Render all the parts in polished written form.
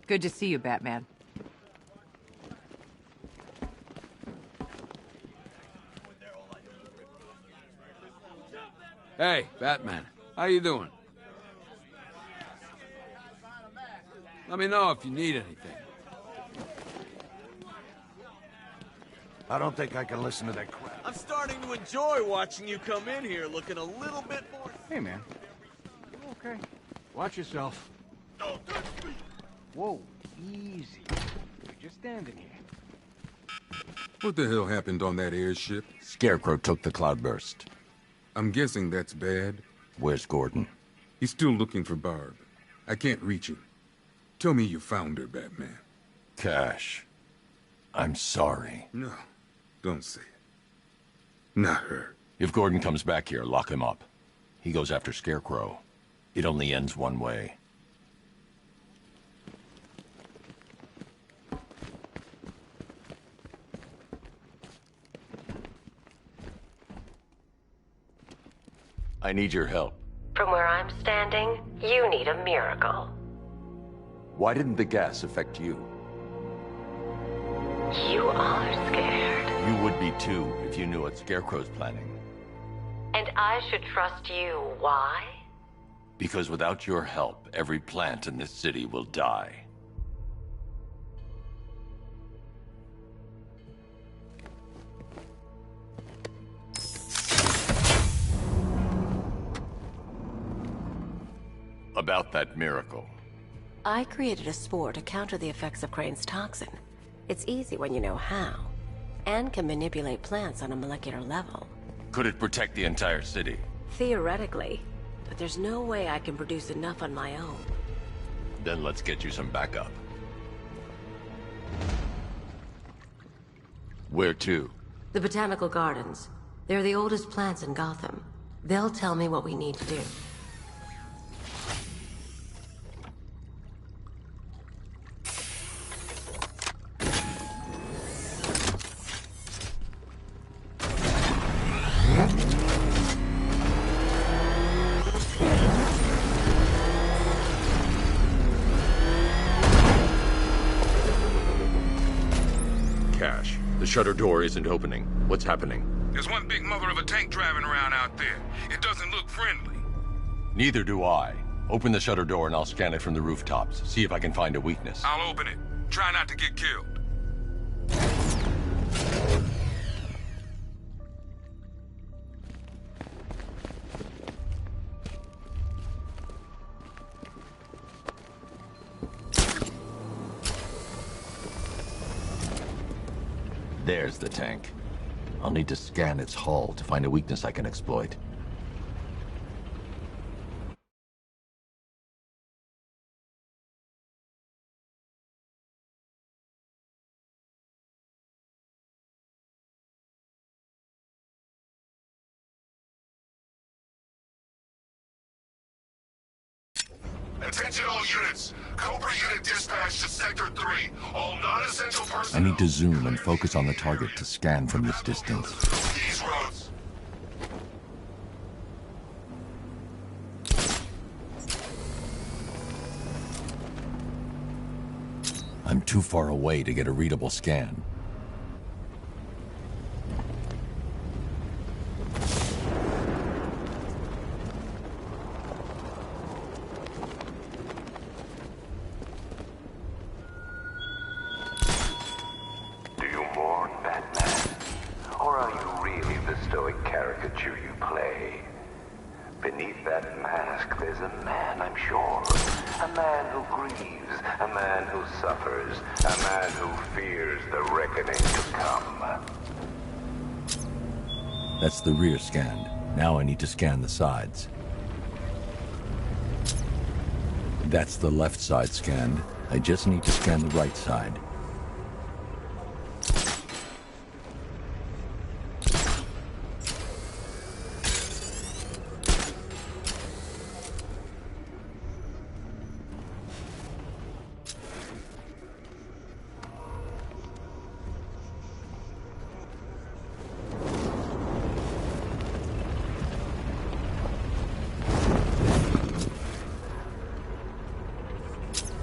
Good to see you, Batman. Hey, Batman. How you doing? Let me know if you need anything. I don't think I can listen to that crap. I'm starting to enjoy watching you come in here looking a little bit more... Hey, man. You okay? Watch yourself. Don't touch me! Whoa, easy. You're just standing here. What the hell happened on that airship? Scarecrow took the cloudburst. I'm guessing that's bad. Where's Gordon? He's still looking for Barb. I can't reach him. Tell me you found her, Batman. Cash. I'm sorry. No, don't say it. Not her. If Gordon comes back here, lock him up. He goes after Scarecrow. It only ends one way. I need your help. From where I'm standing, you need a miracle. Why didn't the gas affect you? You are scared. You would be too, if you knew what Scarecrow's planning. And I should trust you. Why? Because without your help, every plant in this city will die. About that miracle. I created a spore to counter the effects of Crane's toxin. It's easy when you know how, and can manipulate plants on a molecular level. Could it protect the entire city? Theoretically, but there's no way I can produce enough on my own. Then let's get you some backup. Where to? The Botanical Gardens. They're the oldest plants in Gotham. They'll tell me what we need to do. The shutter door isn't opening. What's happening? There's one big mother of a tank driving around out there. It doesn't look friendly. Neither do I. Open the shutter door and I'll scan it from the rooftops. See if I can find a weakness. I'll open it. Try not to get killed. There's the tank. I'll need to scan its hull to find a weakness I can exploit. Attention all units! Cobra unit dispatch to Sector 3. All non-essential I personnel... need to zoom and focus on the target to scan from this distance. These roads. I'm too far away to get a readable scan. Do you mourn, Batman? Or are you really the stoic caricature you play? Beneath that mask, there's a man, I'm sure. A man who grieves, a man who suffers, a man who fears the reckoning to come. That's the rear scanned. Now I need to scan the sides. That's the left side scanned. I just need to scan the right side.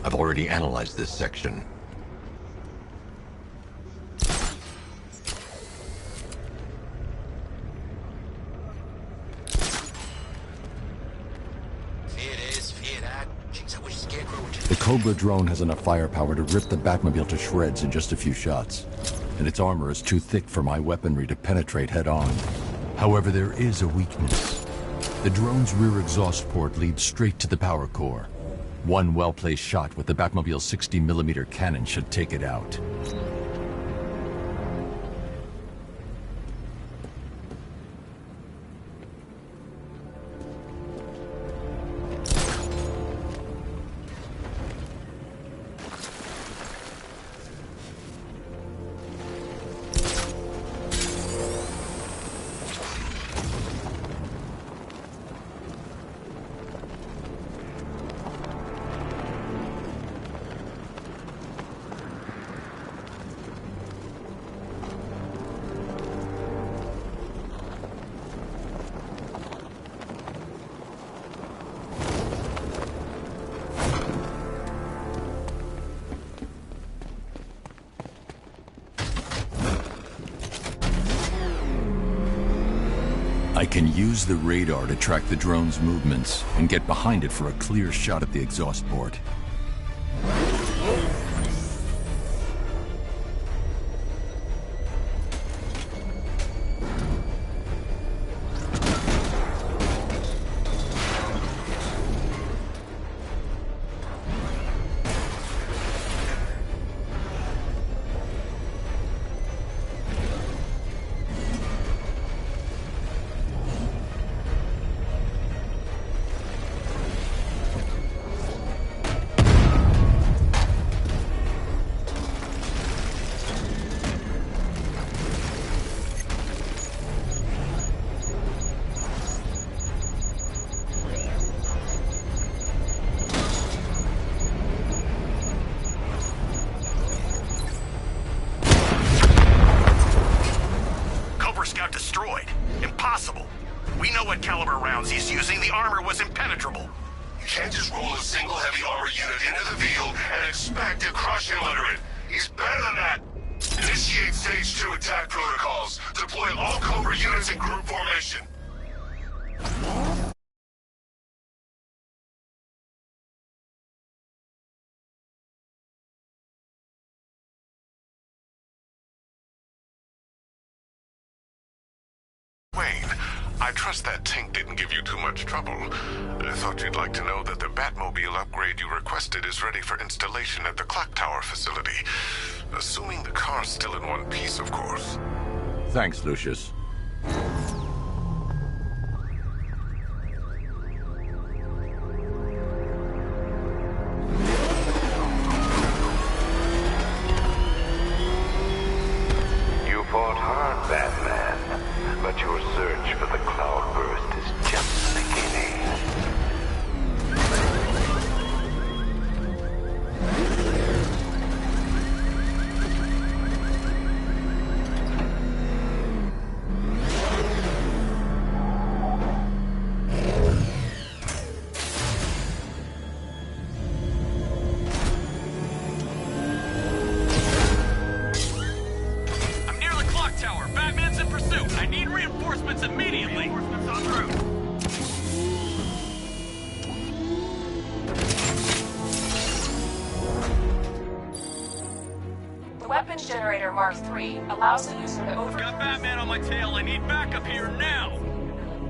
I've already analyzed this section. The Cobra drone has enough firepower to rip the Batmobile to shreds in just a few shots, and its armor is too thick for my weaponry to penetrate head-on. However, there is a weakness. The drone's rear exhaust port leads straight to the power core. One well-placed shot with the Batmobile's 60mm cannon should take it out. I can use the radar to track the drone's movements and get behind it for a clear shot at the exhaust port. Destroyed. Impossible. We know what caliber rounds he's using. The armor was impenetrable. You can't just roll a single heavy armor unit into the field and expect to crush him under it. He's better than that. Initiate Stage 2 attack protocols. Deploy all Cobra units in group formation. I trust that tank didn't give you too much trouble. I thought you'd like to know that the Batmobile upgrade you requested is ready for installation at the clock tower facility. Assuming the car's still in one piece, of course. Thanks, Lucius. You fought hard, Batman, but your search for the Cloudburst is just beginning. Reinforcements immediately! Reinforcements en route! The weapons generator Mark III allows the user to over... Got Batman on my tail. I need backup here now!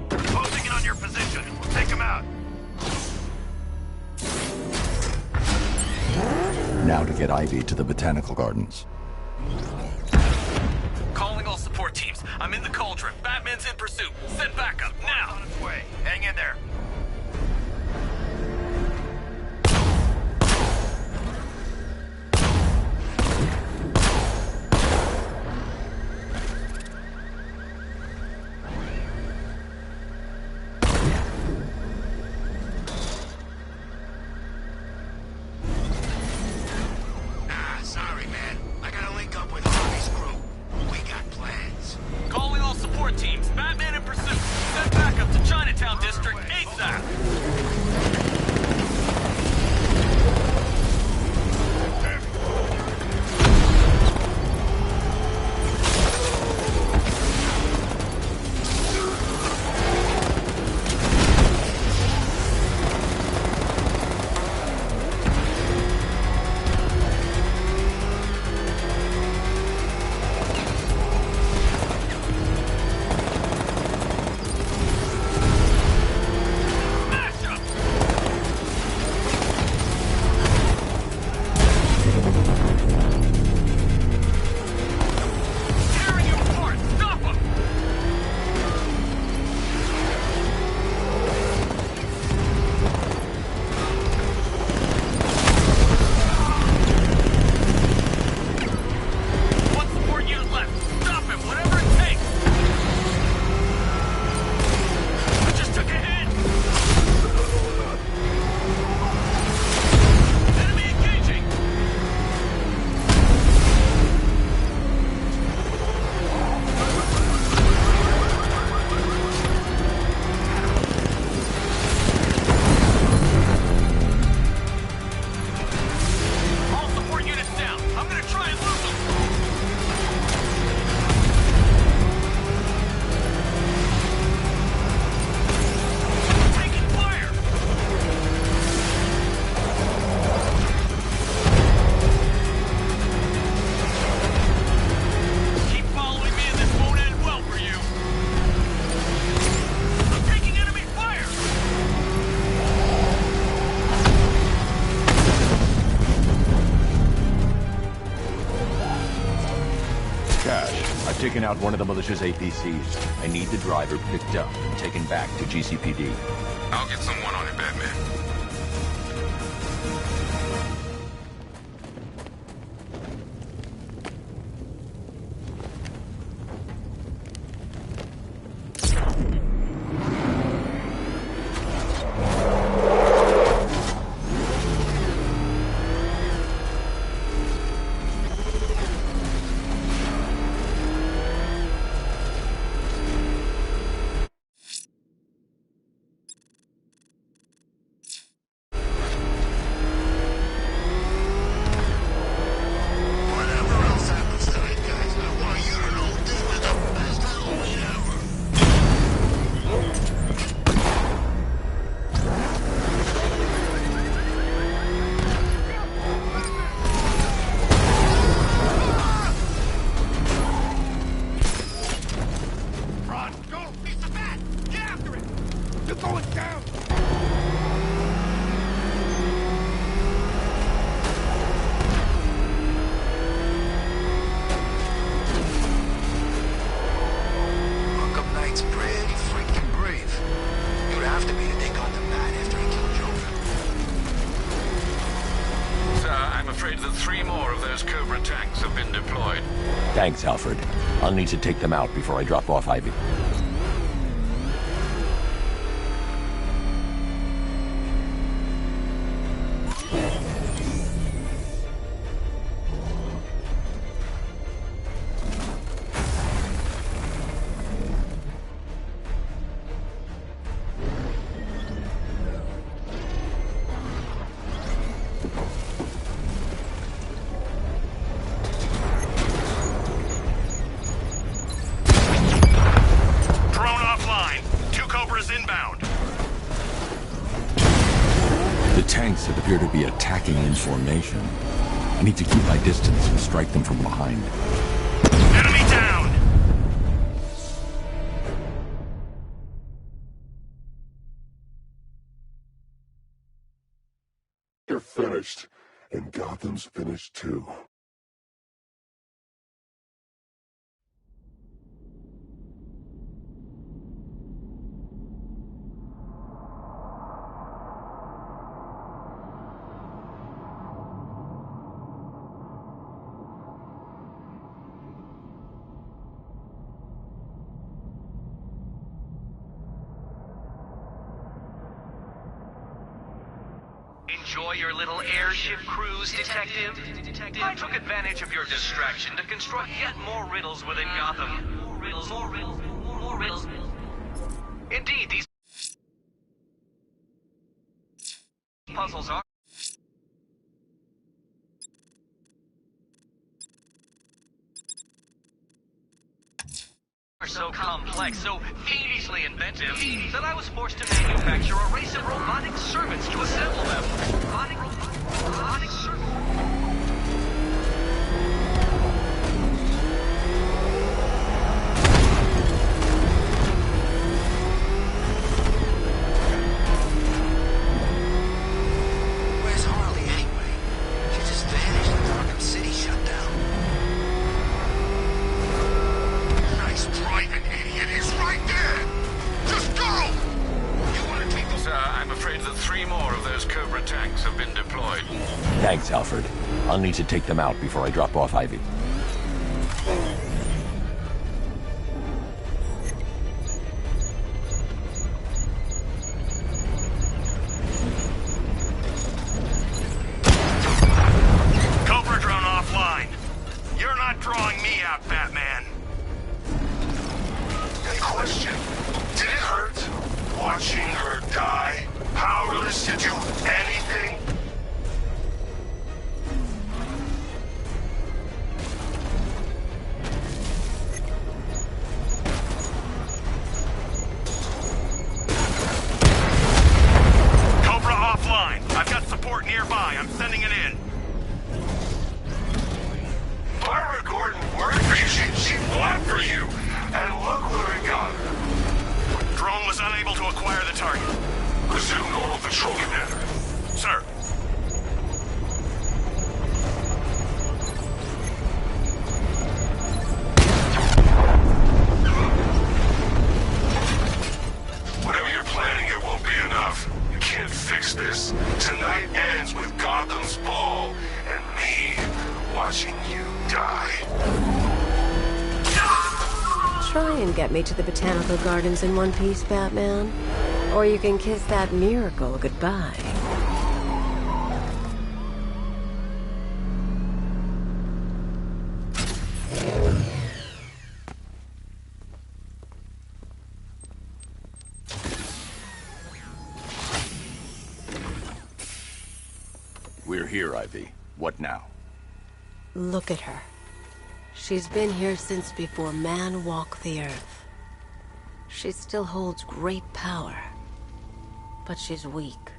Closing in on your position. We'll take him out. Now to get Ivy to the Botanical Gardens. Calling all support teams. I'm in the cauldron. Batman's in pursuit. Send backup, now! On its way. Hang in there. Sorry, man. I gotta link up with Harvey's crew. We got plans. Calling all support teams. Batman in pursuit. Send backup to Chinatown District ASAP. I've taken out one of the militia's APCs. I need the driver picked up and taken back to GCPD. I'll get someone on it, Batman. Thanks, Alfred. I'll need to take them out before I drop off Ivy. Appear to be attacking in formation. I need to keep my distance and strike them from behind. Enemy down! You're finished, and Gotham's finished too. Enjoy your little airship cruise, Detective? I took advantage of your distraction to construct yet more riddles within Gotham. More riddles, more riddles, more riddles. Indeed, these puzzles are so complex, so fiendishly inventive, that I was forced to manufacture a race of robotic servants to assemble them. Robotic servants. Where's Harley anyway? She just vanished after Arkham City shut down. Nice driving, idiot! He's right there! Just go! You want to take those... Sir, I'm afraid that 3 more of those Cobra tanks have been deployed. Thanks, Alfred. I'll need to take them out before I drop off Ivy. Cobra drone offline. You're not drawing me out, Batman. Hey, question. Did it hurt watching her die? Powerless to do anything? Cobra offline. I've got support nearby. I'm sending it in. Barbara Gordon worked for you. She fought for you. And look what we got. Drone was unable to acquire the target. Resume normal patrol commander. Sir. watching you die. Try and get me to the botanical gardens in one piece, Batman. Or you can kiss that miracle goodbye. We're here, Ivy. What now? Look at her. She's been here since before man walked the earth. She still holds great power. But she's weak.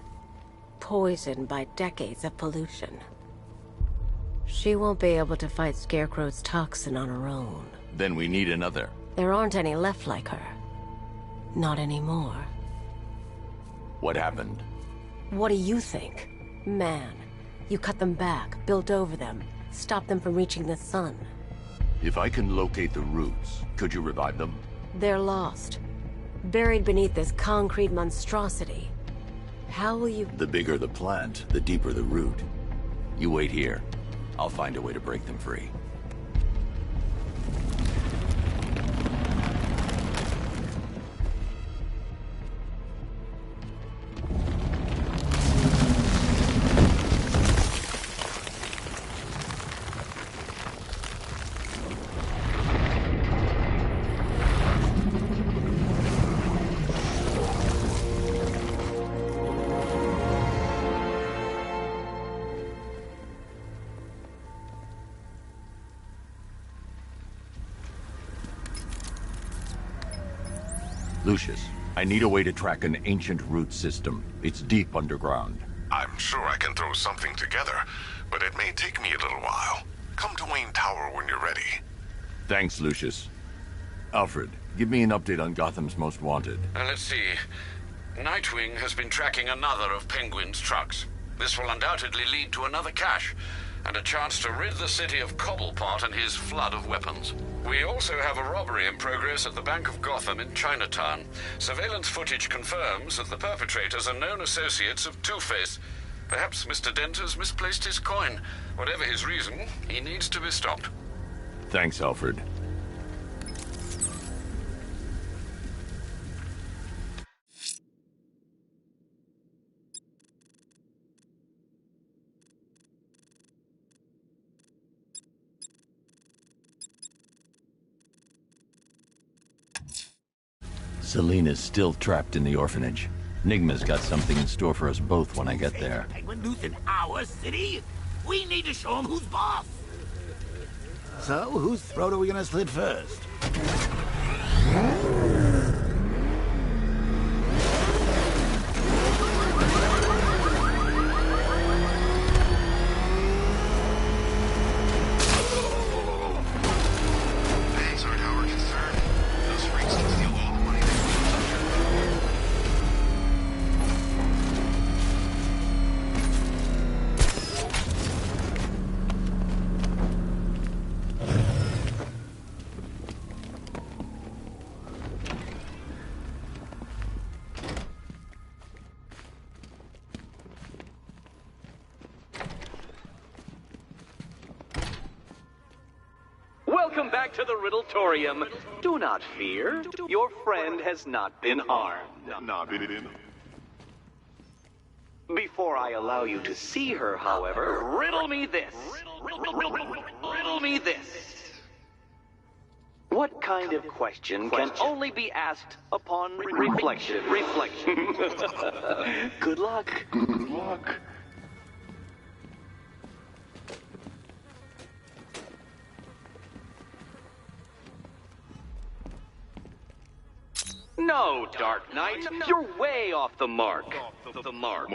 Poisoned by decades of pollution. She won't be able to fight Scarecrow's toxin on her own. Then we need another. There aren't any left like her. Not anymore. What happened? What do you think? Man, you cut them back, built over them, stopped them from reaching the sun. If I can locate the roots, could you revive them? They're lost. Buried beneath this concrete monstrosity. How will you... The bigger the plant, the deeper the root. You wait here. I'll find a way to break them free. Lucius, I need a way to track an ancient root system. It's deep underground. I'm sure I can throw something together, but it may take me a little while. Come to Wayne Tower when you're ready. Thanks, Lucius. Alfred, give me an update on Gotham's Most Wanted. Let's see. Nightwing has been tracking another of Penguin's trucks. This will undoubtedly lead to another cache, and a chance to rid the city of Cobblepot and his flood of weapons. We also have a robbery in progress at the Bank of Gotham in Chinatown. Surveillance footage confirms that the perpetrators are known associates of Two-Face. Perhaps Mr. Dent has misplaced his coin. Whatever his reason, he needs to be stopped. Thanks, Alfred. Selena's still trapped in the orphanage. Nigma's got something in store for us both when I get there. Penguin loose in our city? We need to show him who's boss. So, whose throat are we gonna slit first? Banks aren't our concern. Those freaks can steal all the money they Welcome back to the Riddletorium. Do not fear. Your friend has not been harmed. Before I allow you to see her, however, riddle me this. Riddle me this. What kind of question can only be asked upon reflection? Good luck. Good luck. No, Dark Knight, you're way off the mark. The mark.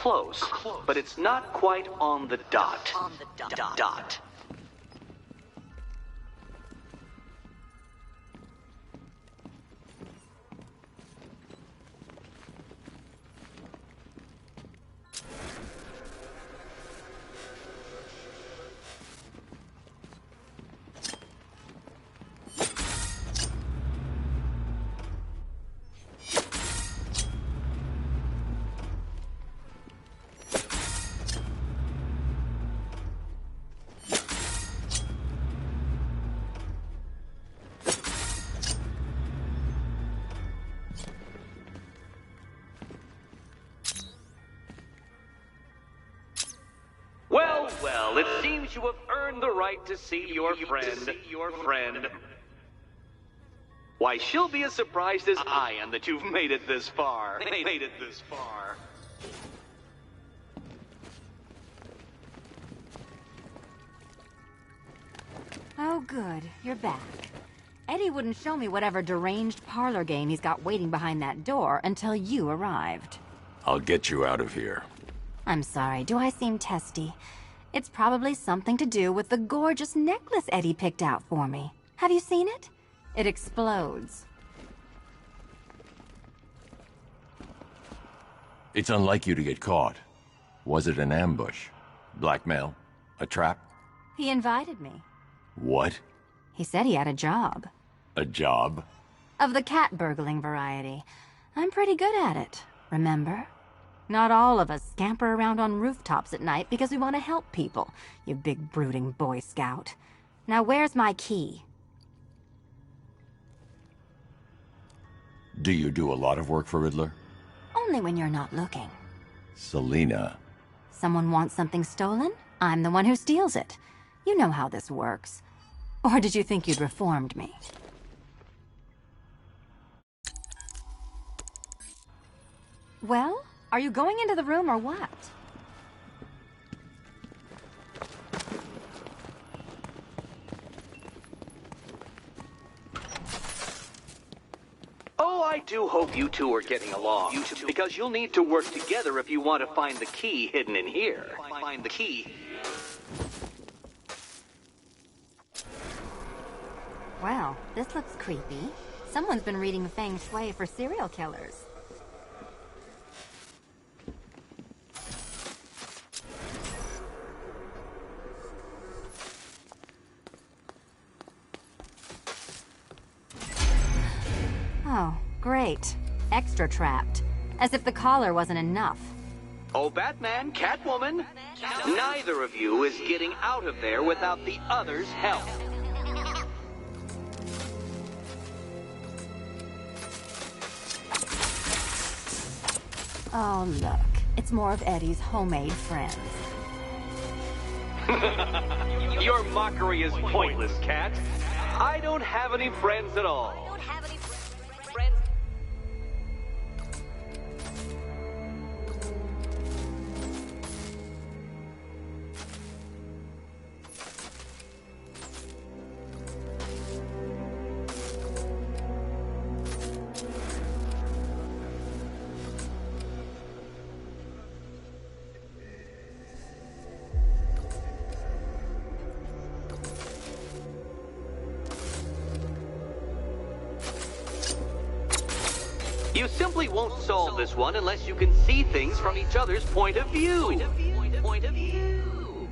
close, but it's not quite on the dot. Dot. Well, it seems you have earned the right to see your friend. Why, she'll be as surprised as I am that you've made it this far. Oh, good. You're back. Eddie wouldn't show me whatever deranged parlor game he's got waiting behind that door until you arrived. I'll get you out of here. I'm sorry, do I seem testy? It's probably something to do with the gorgeous necklace Eddie picked out for me. Have you seen it? It explodes. It's unlike you to get caught. Was it an ambush? Blackmail? A trap? He invited me. What? He said he had a job. A job? Of the cat burgling variety. I'm pretty good at it, remember? Not all of us scamper around on rooftops at night because we want to help people, you big brooding Boy Scout. Now where's my key? Do you do a lot of work for Riddler? Only when you're not looking. Selina. Someone wants something stolen? I'm the one who steals it. You know how this works. Or did you think you'd reformed me? Well? Are you going into the room or what? Oh, I do hope you two are getting along. Because you'll need to work together if you want to find the key hidden in here. Find the key. Well, this looks creepy. Someone's been reading feng shui for serial killers. Oh, great. Extra trapped. As if the collar wasn't enough. Oh, Batman, Catwoman, neither of you is getting out of there without the other's help. Oh, look. It's more of Eddie's homemade friends. Your mockery is pointless, Cat. I don't have any friends at all. You simply won't solve this one unless you can see things from each other's point of view. Point of view.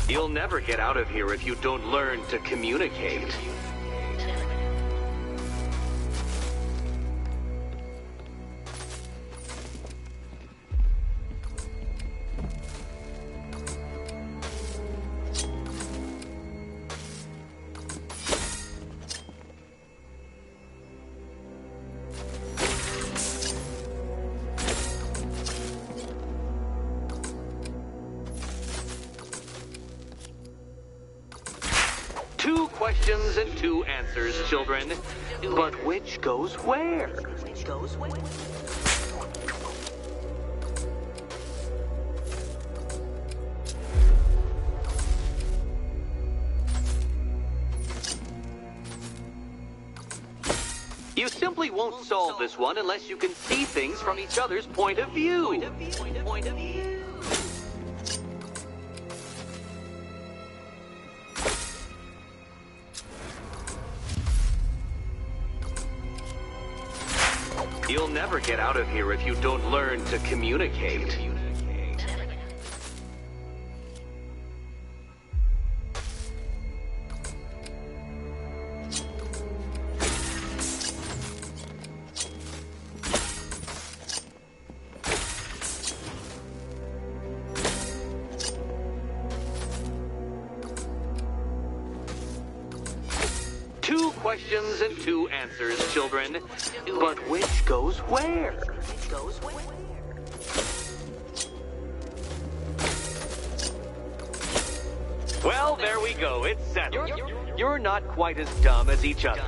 You'll never get out of here if you don't learn to communicate. Two questions and two answers, children. But which goes where? You simply won't solve this one unless you can see things from each other's point of view. You'll never get out of here if you don't learn to communicate. Two questions and two answers, children. But which goes where? Well, there we go. It's settled. You're not quite as dumb as each other.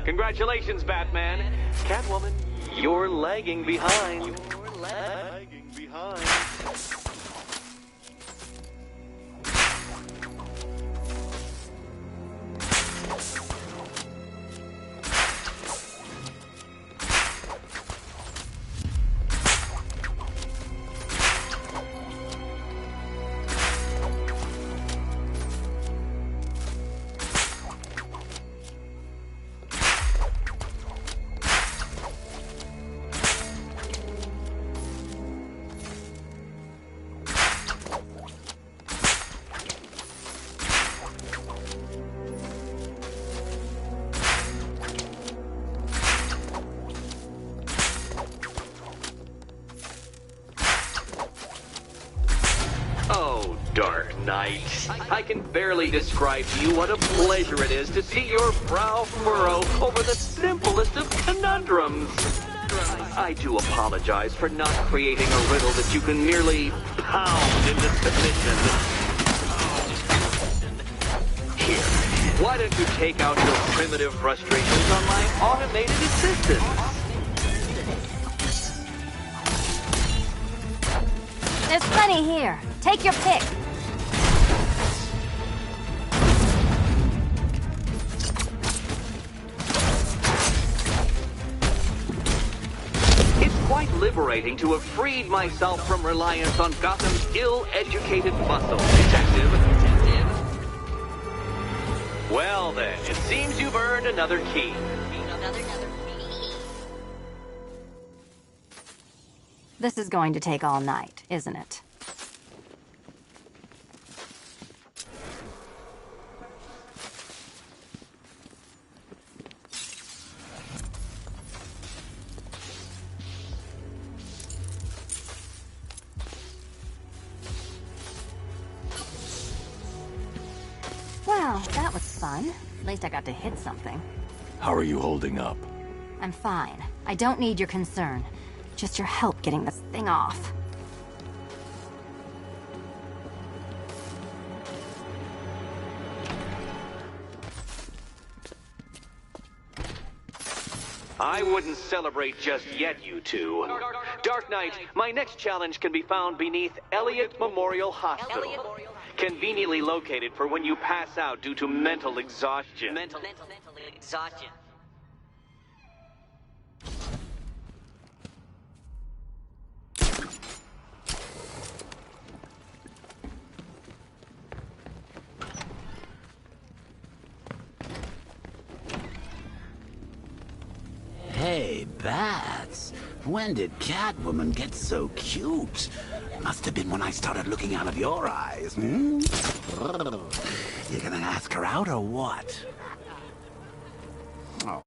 Congratulations, Batman. Catwoman, you're lagging behind. Dark Knight, I can barely describe to you what a pleasure it is to see your brow furrow over the simplest of conundrums. I do apologize for not creating a riddle that you can merely pound into submission. Here, why don't you take out your primitive frustrations on my automated assistant? There's plenty here. Take your pick. It's quite liberating to have freed myself from reliance on Gotham's ill-educated muscle, Detective. Well then, it seems you've earned another key. This is going to take all night, isn't it? Well, that was fun. At least I got to hit something. How are you holding up? I'm fine. I don't need your concern. Just your help getting this thing off. I wouldn't celebrate just yet, you two. Dark Knight, my next challenge can be found beneath Elliott Memorial Hospital. Conveniently located for when you pass out due to mental exhaustion. Mental exhaustion. Hey, Bats. When did Catwoman get so cute? Must have been when I started looking out of your eyes, hmm? You gonna ask her out or what? Oh.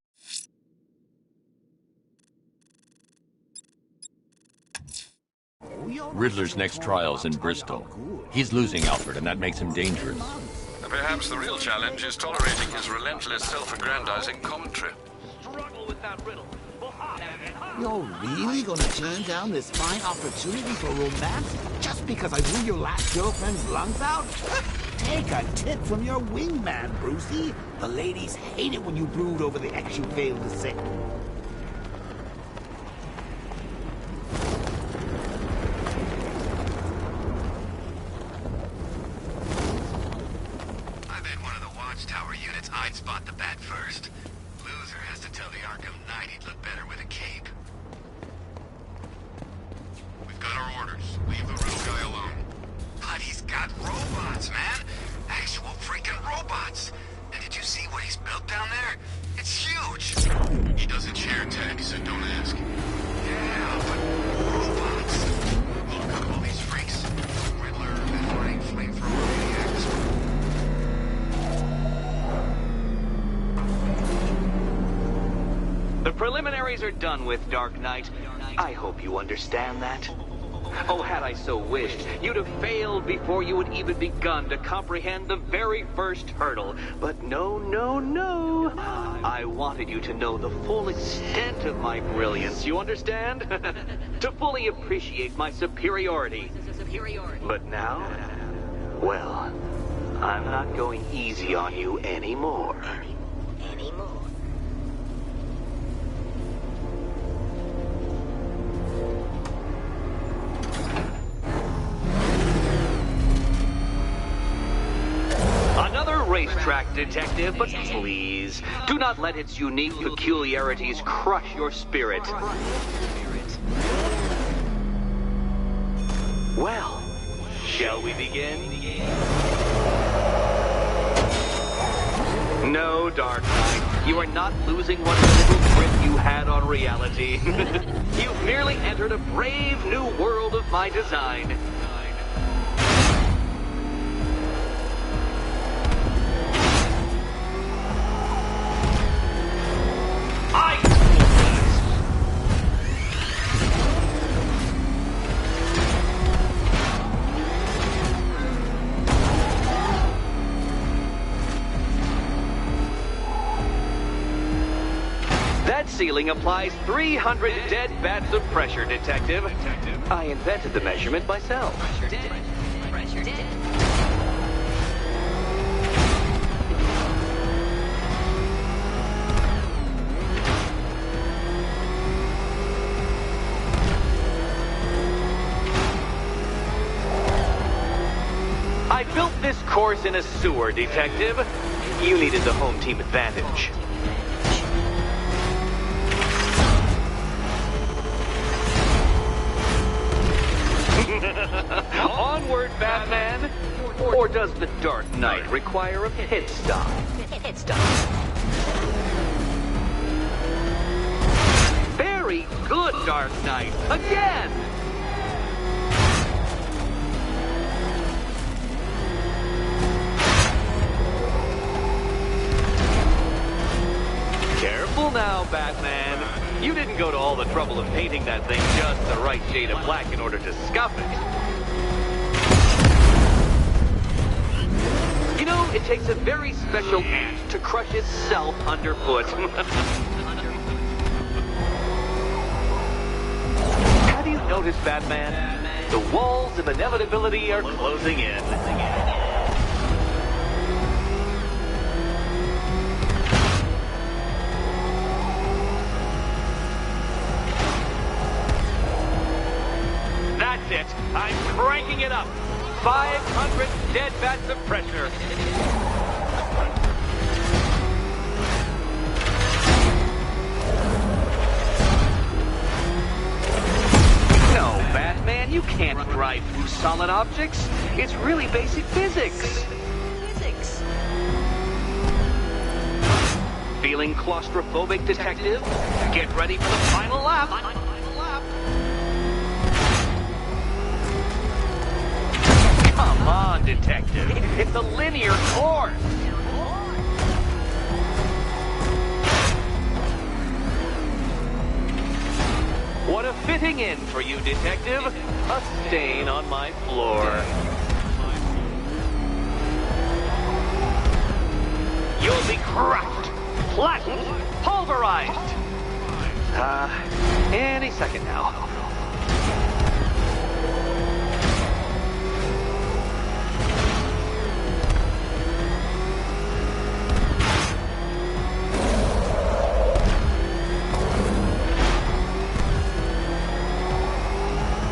Riddler's next trial's in Bristol. He's losing Alfred, and that makes him dangerous. Perhaps the real challenge is tolerating his relentless self-aggrandizing commentary. Struggle with that riddle. You're really gonna turn down this fine opportunity for romance just because I blew your last girlfriend's lungs out? Take a tip from your wingman, Brucey. The ladies hate it when you brood over the ex you failed to save. I bet one of the watchtower units I'd spot the bat first. Loser has to tell the Arkham Knight he'd look better with a cape. We've got our orders. Leave the riddle guy alone. But he's got robots, man. Actual freaking robots. And did you see what he's built down there? It's huge. He doesn't share, Ted. He said don't ask. Yeah, but robots. Look up all these freaks. Riddler, Batarang, Flamethrower, maniacs. The preliminaries are done with, Dark Knight. I hope you understand that. Oh, had I so wished, you'd have failed before you had even begun to comprehend the very first hurdle. But no, no, no. I wanted you to know the full extent of my brilliance, you understand? To fully appreciate my superiority. But now, well, I'm not going easy on you anymore. Racetrack, detective, but please, do not let its unique peculiarities crush your spirit. Well, shall we begin? No, Dark Knight, you are not losing what little grip you had on reality. You've merely entered a brave new world of my design. Ceiling applies 300 dead bats of pressure, detective. I invented the measurement myself. I built this course in a sewer, detective. You needed the home team advantage. Onward, Batman! Or does the Dark Knight require a pit stop? Very good, Dark Knight! Again! Careful now, Batman. You didn't go to all the trouble of painting that thing just the right shade of black in order to scuff it. You know, it takes a very special ant to crush itself underfoot. Have you noticed, Batman? The walls of inevitability are closing in. That's it. I'm cranking it up. 500 dead bats of pressure. No, Batman, you can't drive through solid objects. It's really basic physics. Feeling claustrophobic, detective? Get ready for the final lap. Come on, detective. It's a linear course. What a fitting end for you, detective. A stain on my floor. You'll be crushed, flattened, pulverized. Any second now.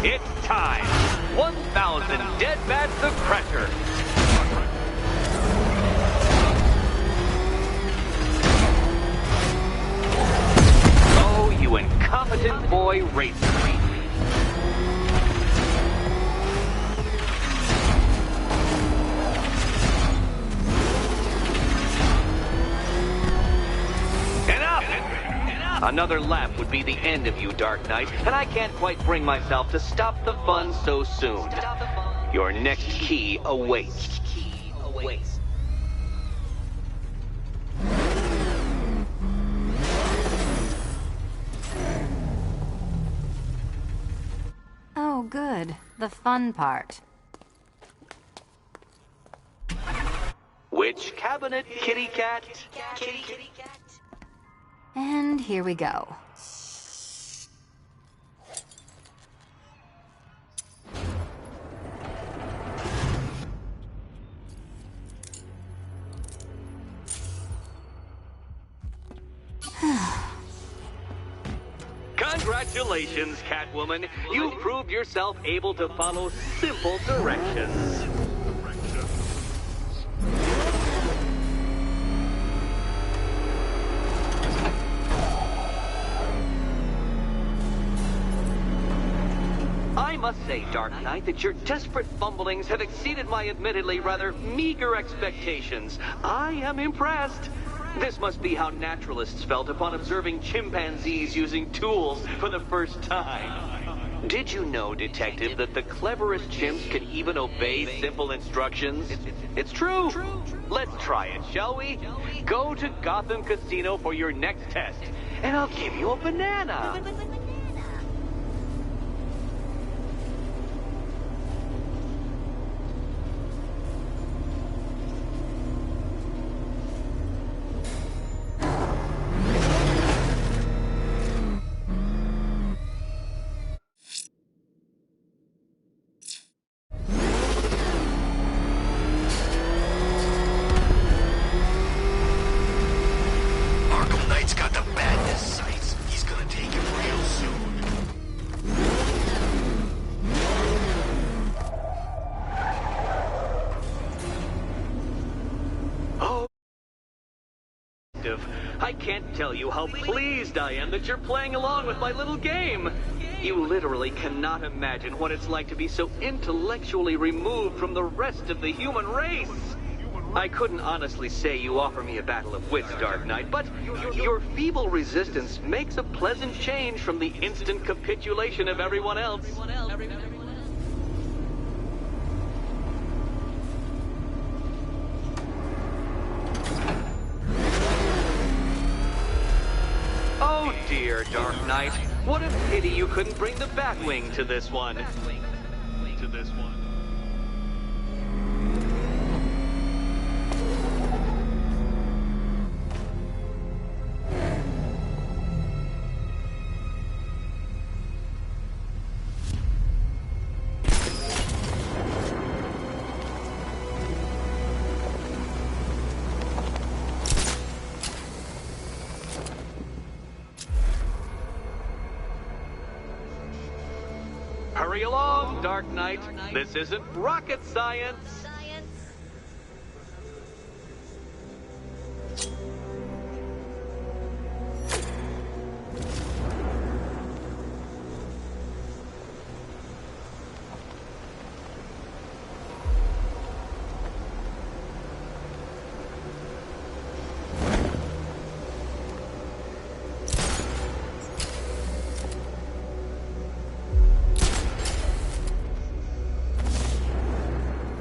It's time. 1,000 dead bats of pressure. great. Enough! Another lap would be the end of you, Dark Knight, and I can't quite bring myself to stop the fun so soon. Your next key awaits. Oh, good. The fun part. Which cabinet, kitty cat? Kitty cat? And here we go. Congratulations, Catwoman. You've proved yourself able to follow simple directions. I must say, Dark Knight, that your desperate fumblings have exceeded my admittedly rather meager expectations. I am impressed. This must be how naturalists felt upon observing chimpanzees using tools for the first time. Did you know, Detective, that the cleverest chimps can even obey simple instructions? It's true. Let's try it, shall we? Go to Gotham Casino for your next test, and I'll give you a banana. Arkham Knight's got the badness sights. He's gonna take it real soon. Oh, I can't tell you how pleased I am that you're playing along with my little game. You literally cannot imagine what it's like to be so intellectually removed from the rest of the human race. I couldn't honestly say you offer me a battle of wits, Dark Knight, but your feeble resistance makes a pleasant change from the instant capitulation of everyone else. Oh dear, Dark Knight. What a pity you couldn't bring the Batwing to this one. Hurry along, Dark Knight. This isn't rocket science.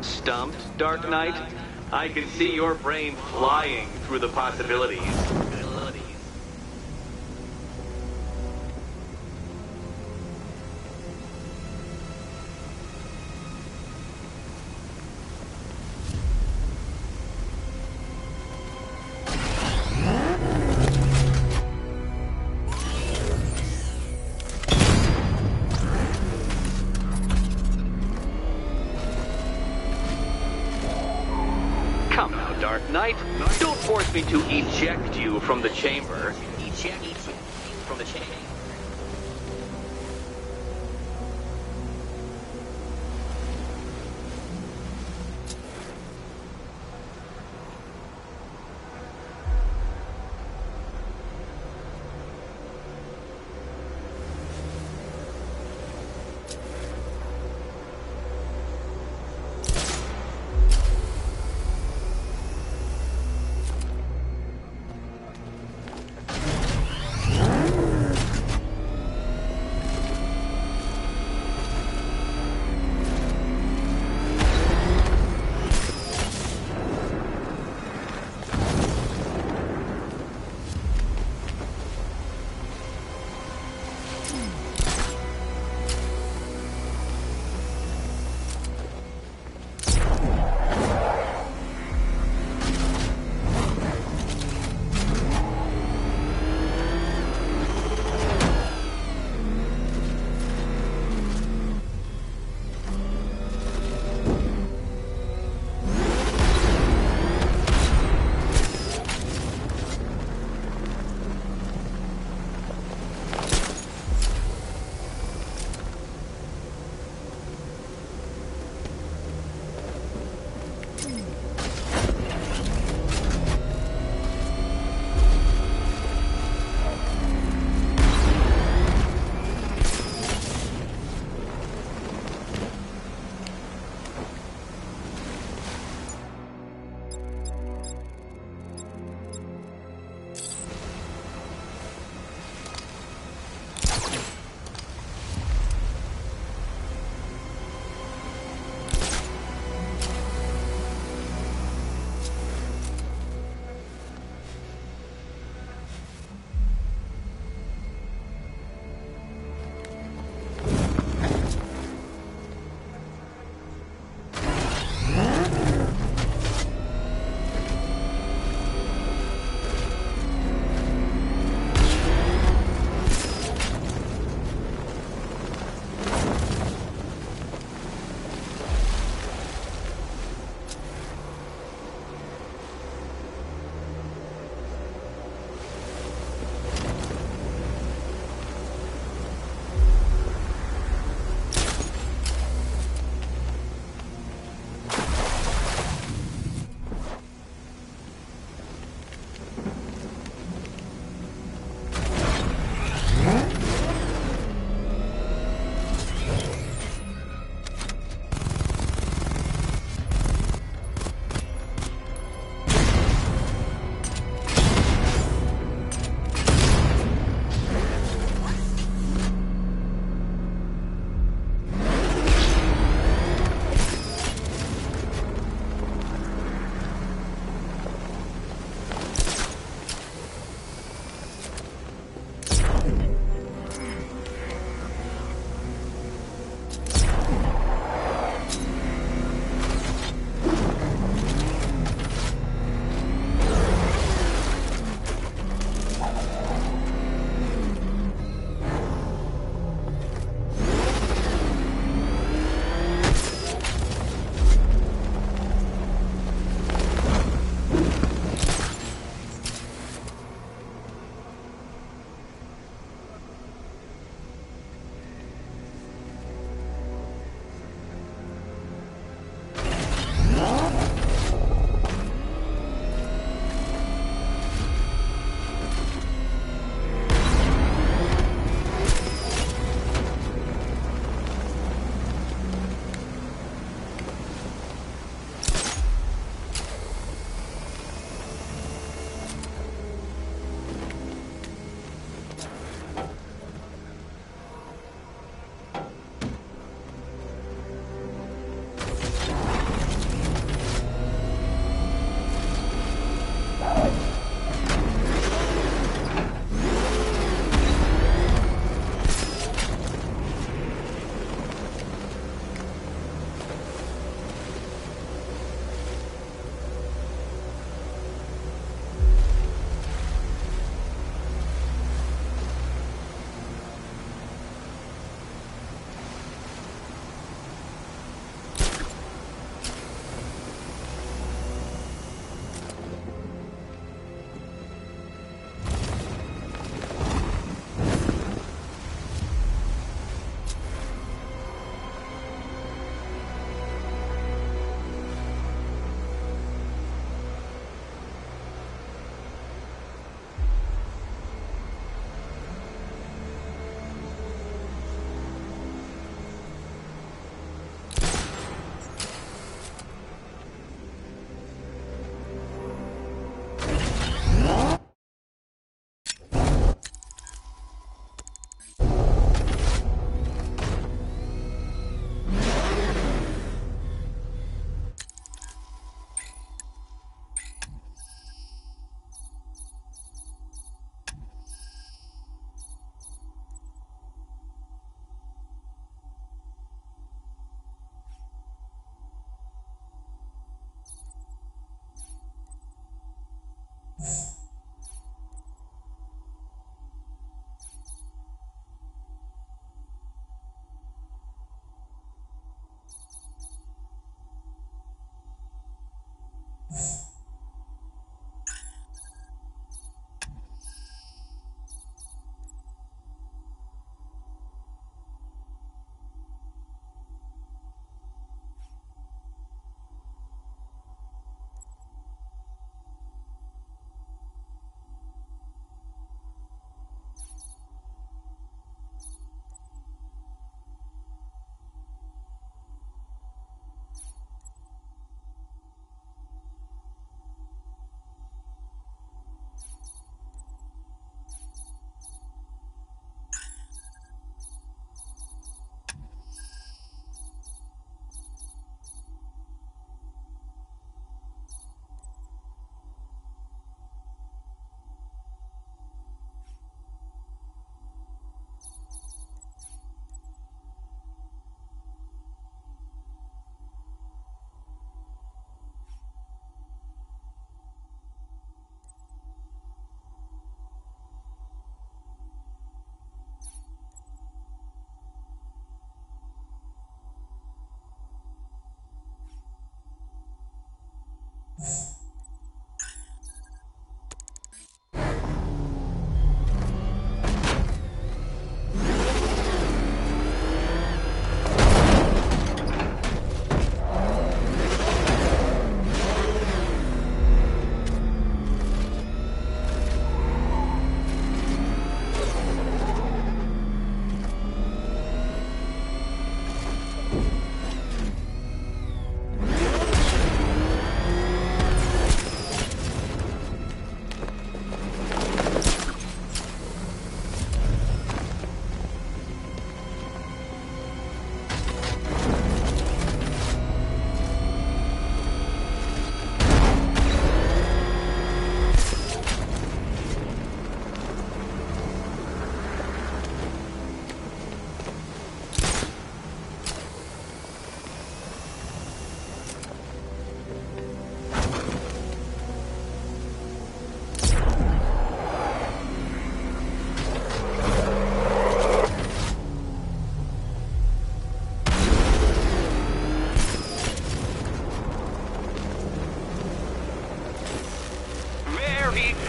Stumped, Dark Knight? I can see your brain flying through the possibilities. Come now, Dark Knight. Don't force me to eject you from the chamber. Eject you from the chamber.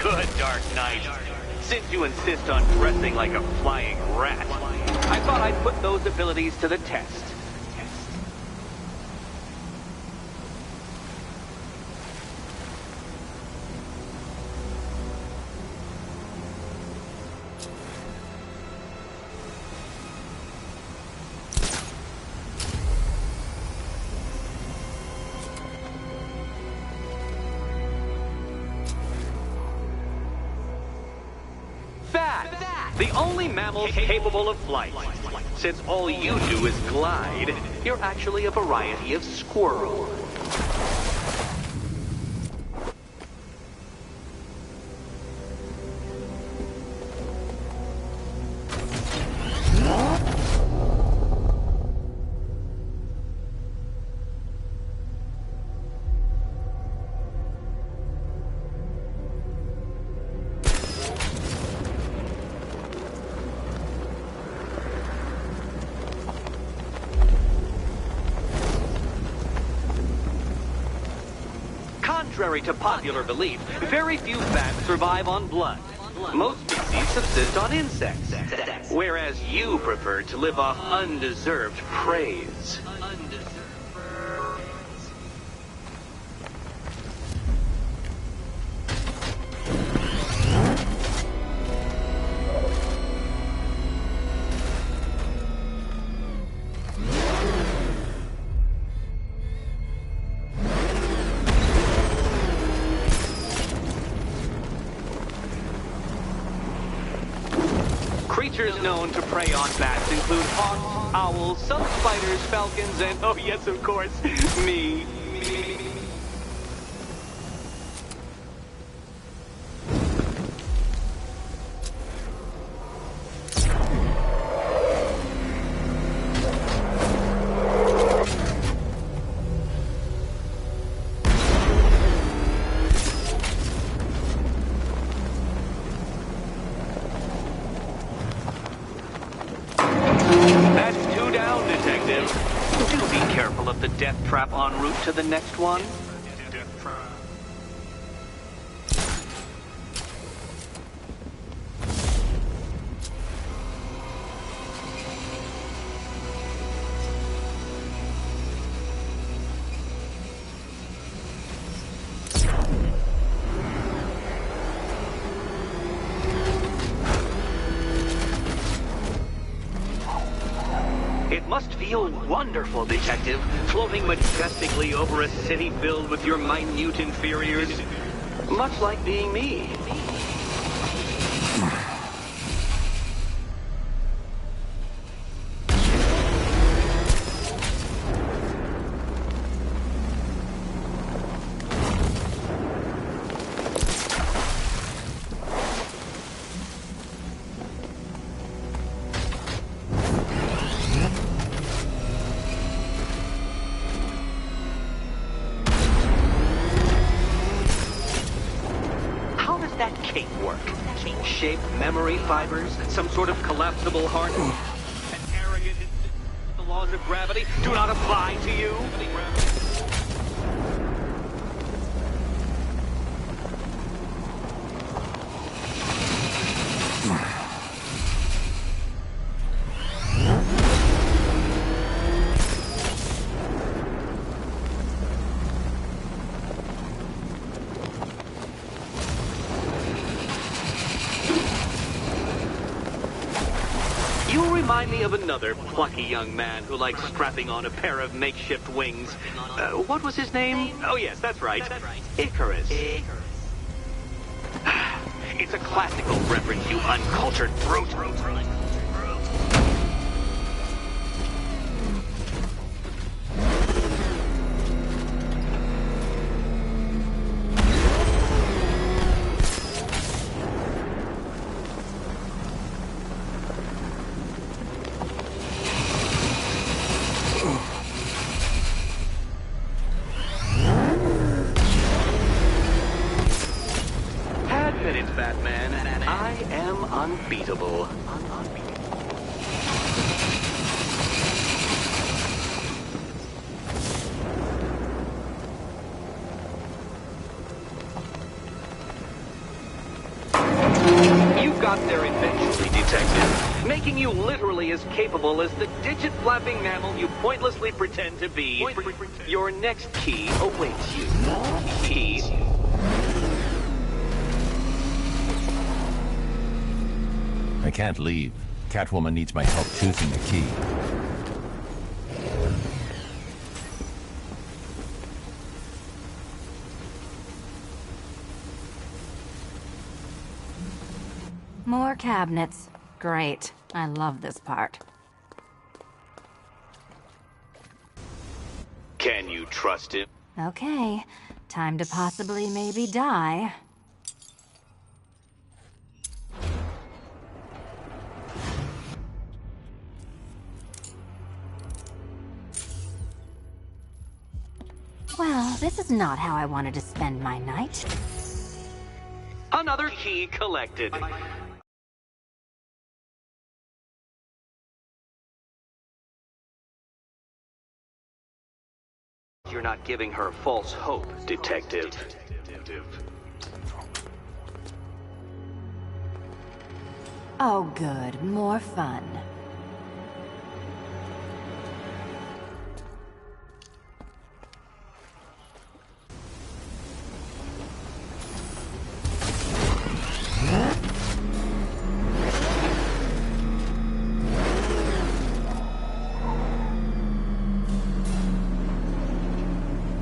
Good, Dark Knight. Since you insist on dressing like a flying rat, I thought I'd put those abilities to the test. The only mammals capable of flight. Since all you do is glide, you're actually a variety of squirrel. Contrary to popular belief, very few bats survive on blood. Most species subsist on insects, whereas you prefer to live off undeserved praise. Creatures known to prey on bats include hawks, owls, some spiders, falcons, and, oh yes, of course, me. To the next one? must feel wonderful, Detective, floating majestically over a city filled with your minute inferiors. Much like being me. Shape memory fibers, some sort of collapsible heart. An arrogant the laws of gravity do not apply to you. Remind me of another plucky young man who likes strapping on a pair of makeshift wings. What was his name? Oh, yes, that's right. Icarus. It's a classical reference, you uncultured brute. Batman, I am unbeatable. You got there eventually, Detective, making you literally as capable as the digit-flapping mammal you pointlessly pretend to be. Your next key awaits you. Key. I can't leave. Catwoman needs my help choosing the key. More cabinets. Great. I love this part. Can you trust him? Okay. Time to possibly maybe die. Well, this is not how I wanted to spend my night. Another key collected. You're not giving her false hope, Detective. Oh, good. More fun.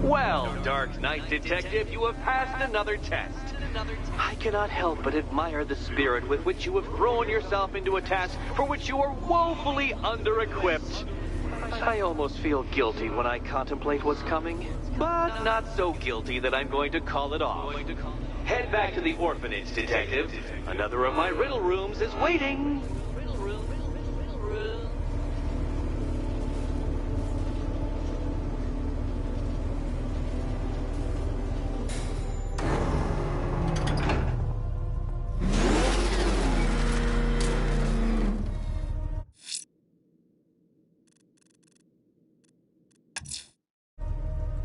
Well, Dark Knight Detective, you have passed another test. I cannot help but admire the spirit with which you have thrown yourself into a task for which you are woefully under-equipped. I almost feel guilty when I contemplate what's coming, but not so guilty that I'm going to call it off. Head back to the orphanage, Detective. Another of my riddle rooms is waiting.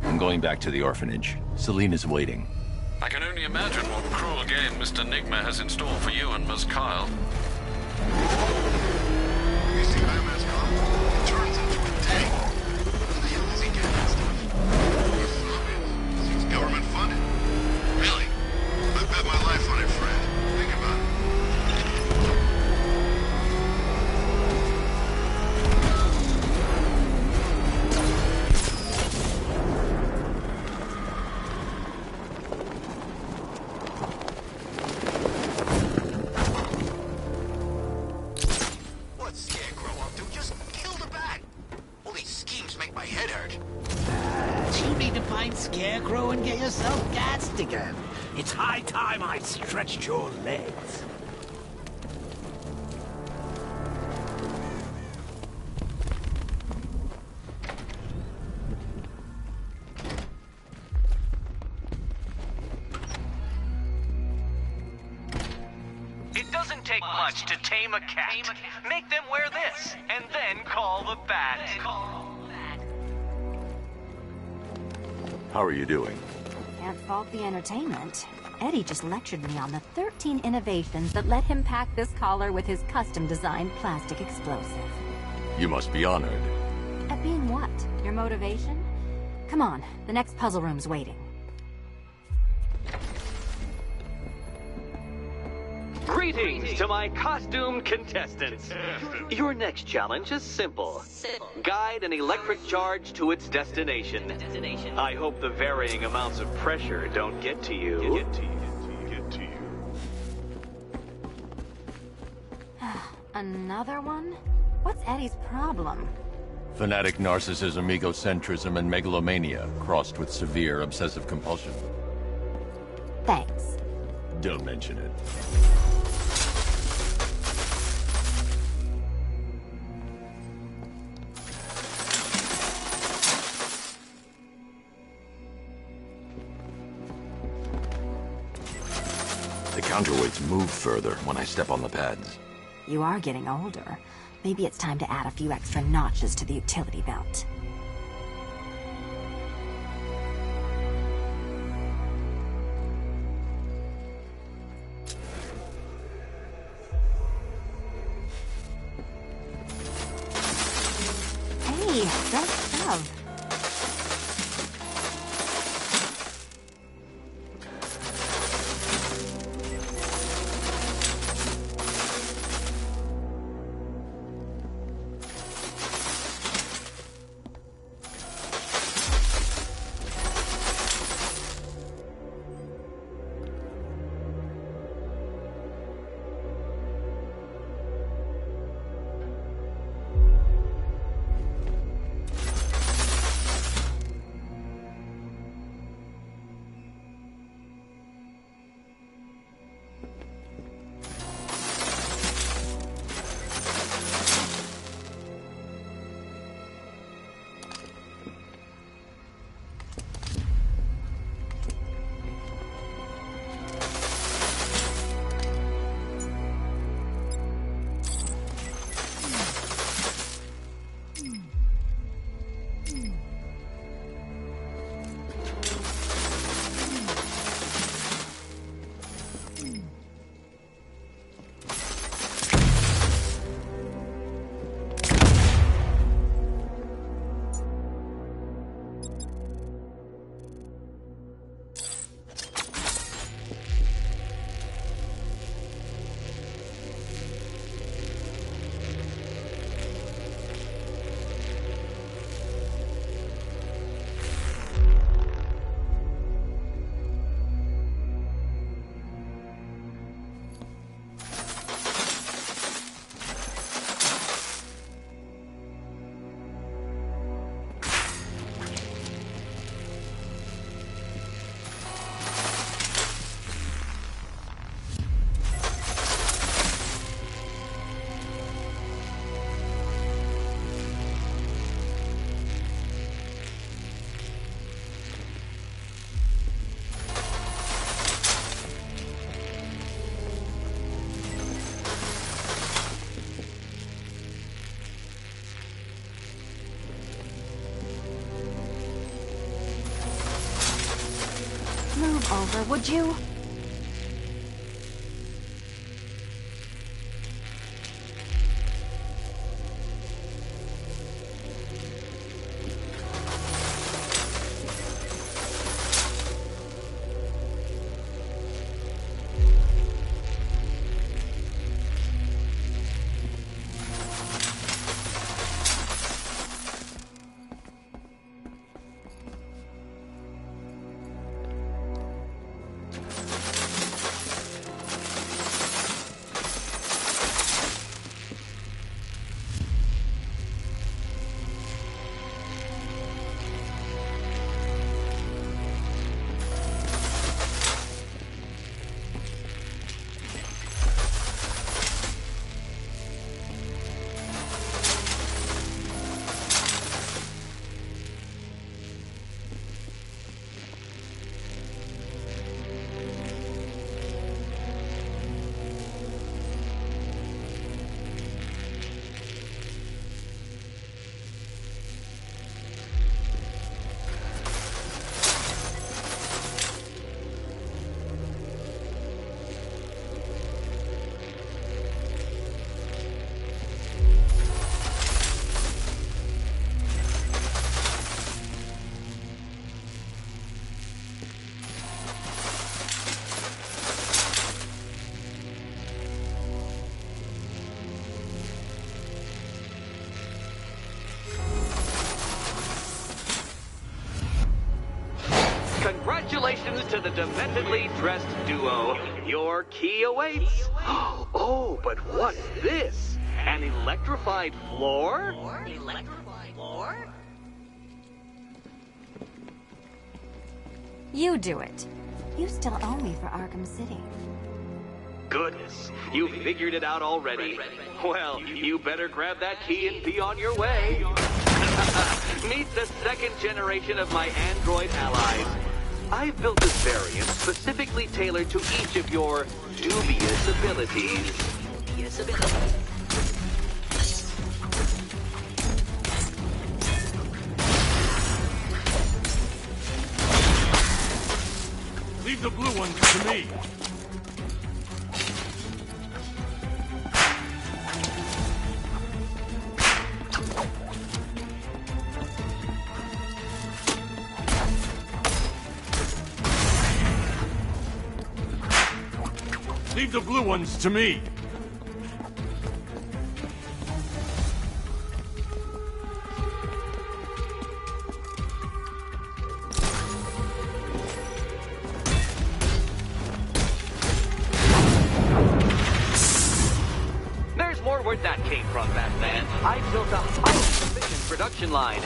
I'm going back to the orphanage. Selena's waiting. I can only imagine what cruel game Mr. Nigma has in store for you and Miss Kyle. You see Batman's car? It turns into a tank. Where the hell does he get that stuff? Seems government funded. Really? I bet my life on it, Fred. Think about it. gassed again. It's high time I stretched your legs. It doesn't take much to tame a cat. Make them wear this, and then call the bat. How are you doing? Can't fault the entertainment. Eddie just lectured me on the 13 innovations that let him pack this collar with his custom-designed plastic explosive. You must be honored. At being what? Your motivation? Come on, the next puzzle room's waiting. Greetings to my costumed contestants. Your next challenge is simple. Guide an electric charge to its destination. I hope the varying amounts of pressure don't get to you. Another one? What's Eddie's problem? Fanatic narcissism, egocentrism, and megalomania, crossed with severe obsessive compulsion. Thanks. Don't mention it. The counterweights move further when I step on the pads. You are getting older. Maybe it's time to add a few extra notches to the utility belt. Hey, don't shove. Move over, would you? to the dementedly dressed duo. Your key awaits. Oh, but what's this? An electrified floor? Electrified floor? You do it. You still owe me for Arkham City. Goodness, you figured it out already. Well, you better grab that key and be on your way. Meet the second generation of my android allies. I've built this variant specifically tailored to each of your dubious abilities. Leave the blue ones to me. Leave the blue ones to me. There's more where that came from, Batman. I built a highly efficient production line.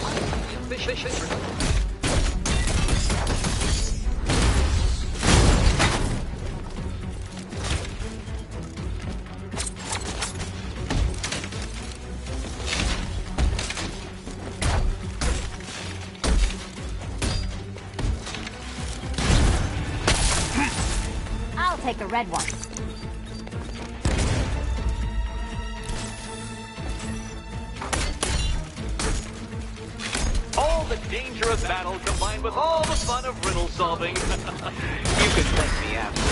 I'll take the red one. All the danger of battle combined with all the fun of riddle solving. You can thank me after.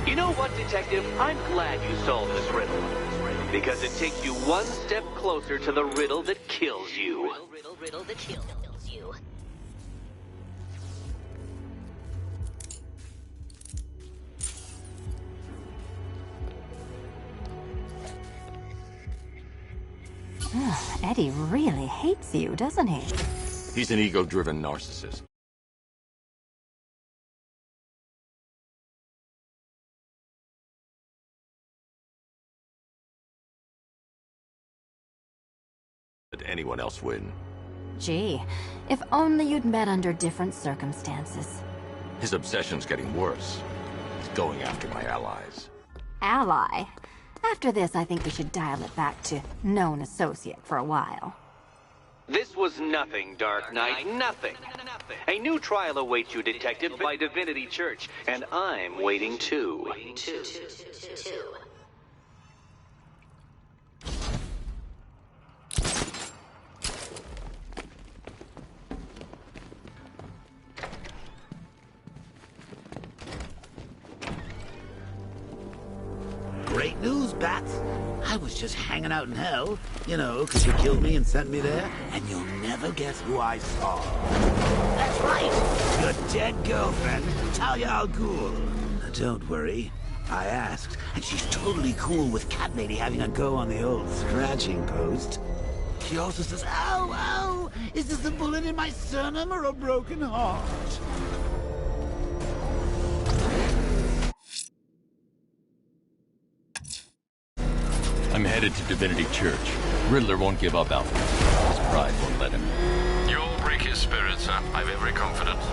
You know what, Detective? I'm glad you solved this riddle. Because it takes you one step closer to the riddle that kills you. Riddle that kills you. Eddie really hates you, doesn't he? He's an ego-driven narcissist. Let anyone else win. Gee, if only you'd met under different circumstances. His obsession's getting worse. He's going after my allies. Ally? After this, I think we should dial it back to known associate for a while. This was nothing, Dark Knight, nothing. A new trial awaits you, Detective, by Divinity Church, and I'm waiting too. Great news, Bats. I was just hanging out in hell, you know, because you killed me and sent me there, and you'll never guess who I saw. That's right, your dead girlfriend, Talia al Ghul. Now, don't worry, I asked, and she's totally cool with Cat Lady having a go on the old scratching post. She also says, ow, ow, is this a bullet in my sternum or a broken heart? I'm headed to Divinity Church. Riddler won't give up, Alfred. His pride won't let him. You'll break his spirit, sir. I've every confidence.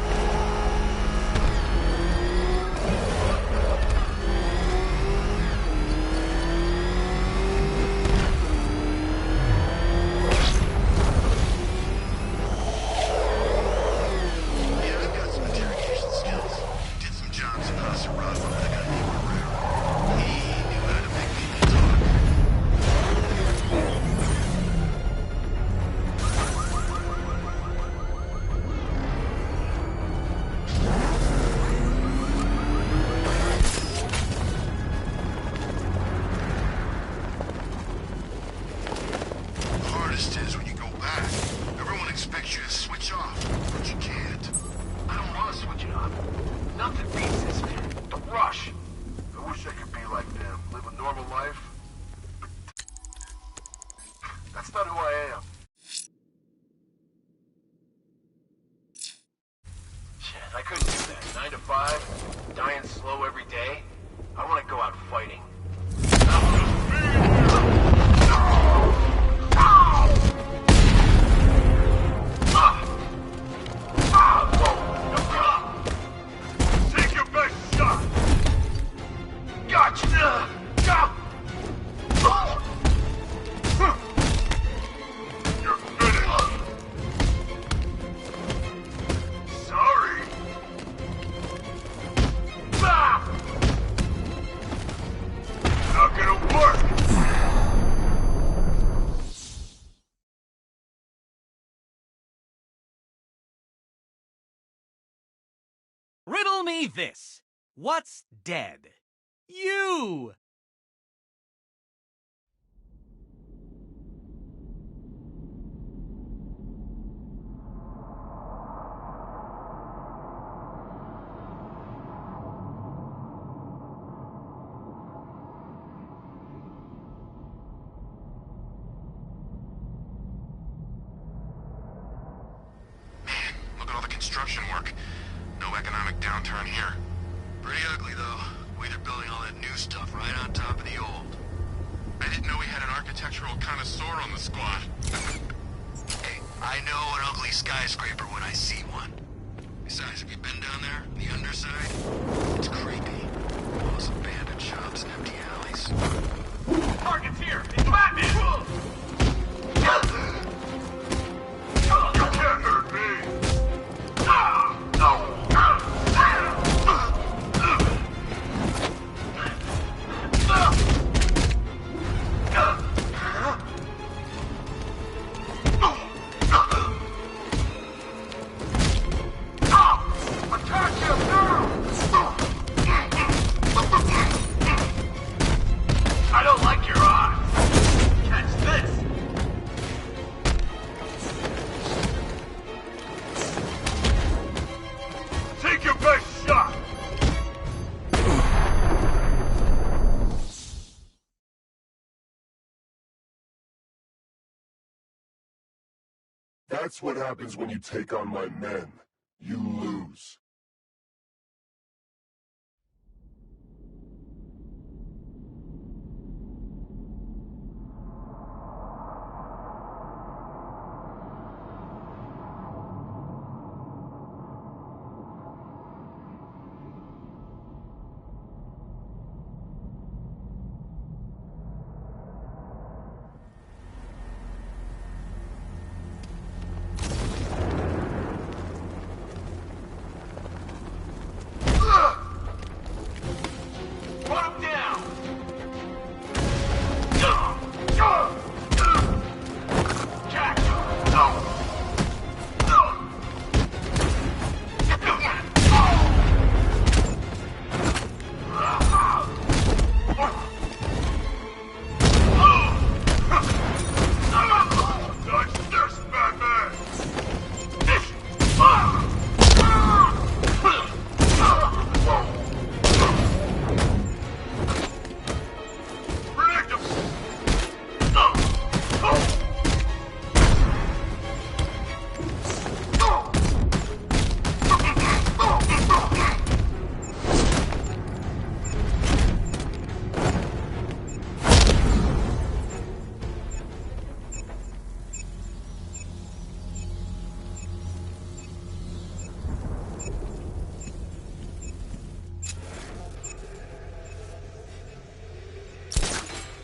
Yeah, I've got some interrogation skills. Did some jobs in Hasarama that got named Herrera. He knew how to make people talk. The hardest is when you go back. Everyone expects you to switch off, but you can't. I don't want to switch it off. Nothing beats this, man. The rush. I wish I could be like them. Riddle me this. What's dead? You! Look at all the construction work. No economic downturn here. Pretty ugly, though. The way they're building all that new stuff right on top of the old. I didn't know we had an architectural connoisseur on the squad. Hey, I know an ugly skyscraper when I see one. Besides, have you been down there? The underside? It's creepy. All those abandoned shops and empty alleys. Target's here! It's Batman! You can't hurt me! I don't like your eyes! Catch this! Take your best shot! That's what happens when you take on my men. You lose. Put him down! Catch him! Dodge this, Batman!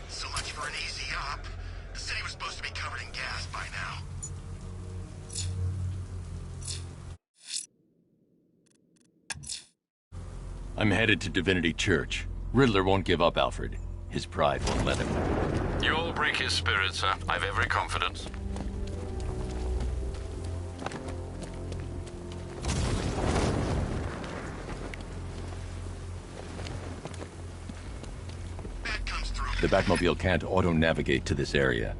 So much for an easy up. The city was supposed to be covered in gas by now. I'm headed to Divinity Church. Riddler won't give up, Alfred. His pride won't let him. You'll break his spirit, sir. I've every confidence. The Batmobile can't auto-navigate to this area.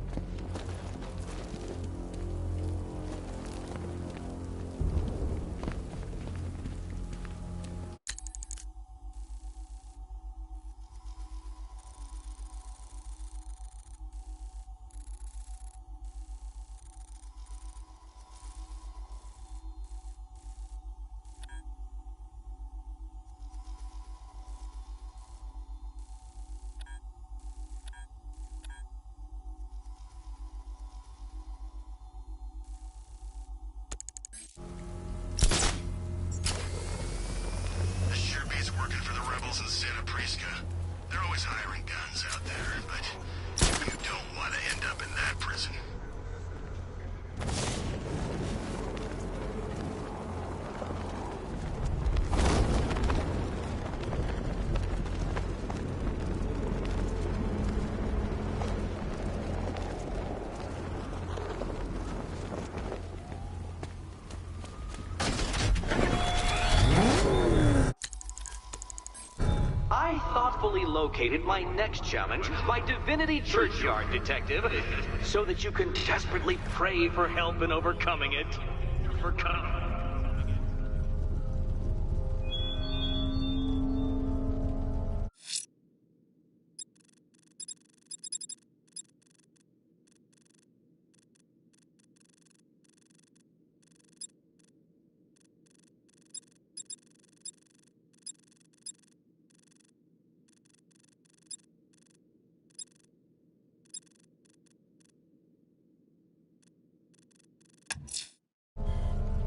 located my next challenge, my Divinity Churchyard Detective, so that you can desperately pray for help in overcoming it.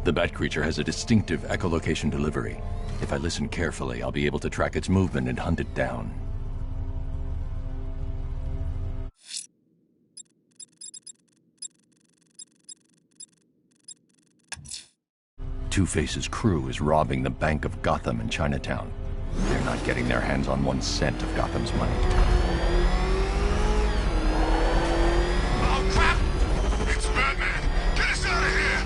The bat creature has a distinctive echolocation delivery. If I listen carefully, I'll be able to track its movement and hunt it down. Two-Face's crew is robbing the Bank of Gotham in Chinatown. They're not getting their hands on 1 cent of Gotham's money. Oh, crap! It's Batman! Get us out of here!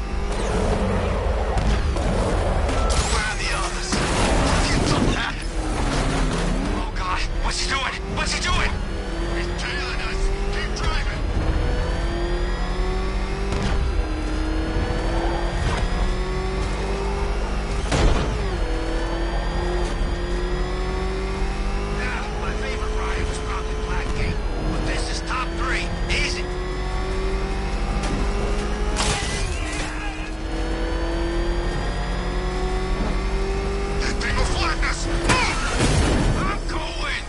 Where are the others? You done that? Oh, God! What's he doing? What's he doing? He's tailing us! Keep driving! My favorite ride was probably Blackgate, but this is top 3. Easy. That thing will flatten us. I'm going.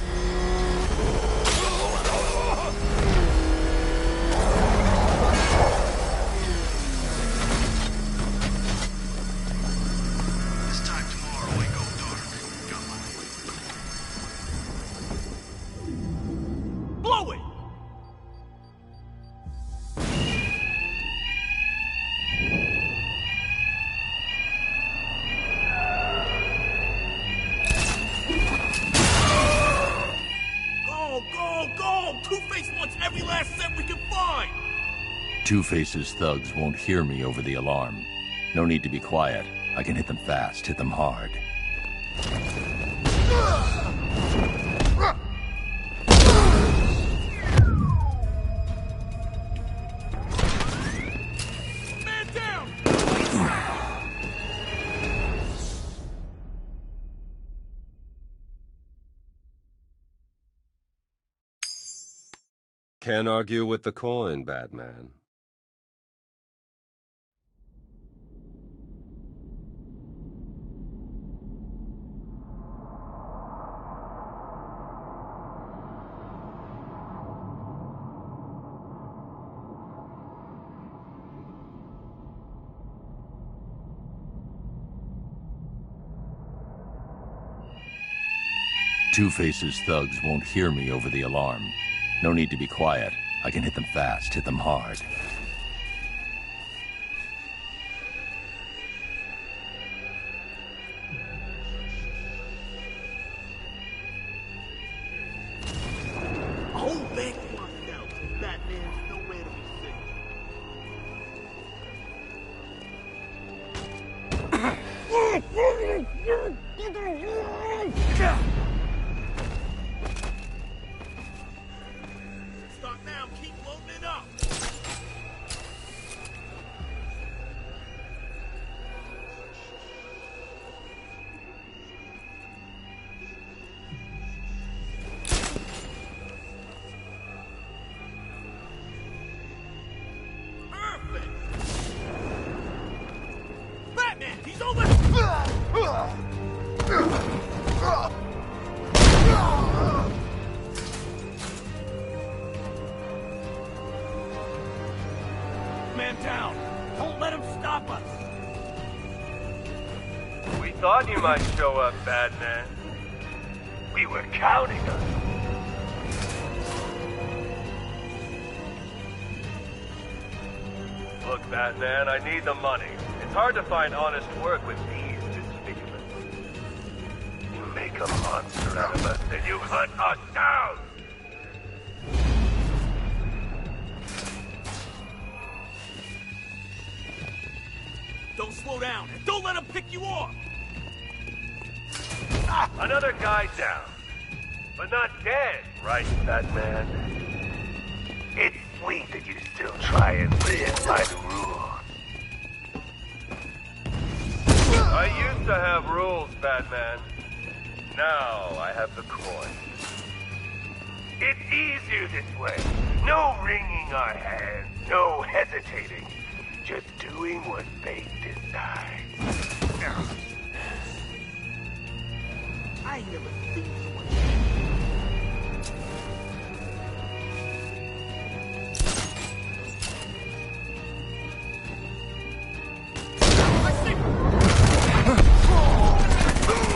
This time tomorrow we go dark. Come on. Blow it! Go, go, go! Two-Face wants every last cent we can find! Two-Face's thugs won't hear me over the alarm. No need to be quiet. I can hit them fast, hit them hard. Man down! Can't argue with the coin, Batman. Two-Face's thugs won't hear me over the alarm. No need to be quiet. I can hit them fast, hit them hard. A whole bank washed out. Batman's nowhere to be seen. Start now, keep loading it up. Perfect. Batman, he's over. Man down. Don't let him stop us. We thought you might show up, Batman. We were counting on you. Look, Batman, I need the money. It's hard to find honest work with these two speculants. You make a monster out of us, and you hunt us down! Don't slow down, and don't let him pick you off! Another guy down. but not dead, right, Batman? It's sweet that you still try and live by the rules. I used to have rules, Batman. Now I have the coin. It's easier this way. No wringing our hands, no hesitating. Just doing what fate decides. I ain't never seen someone.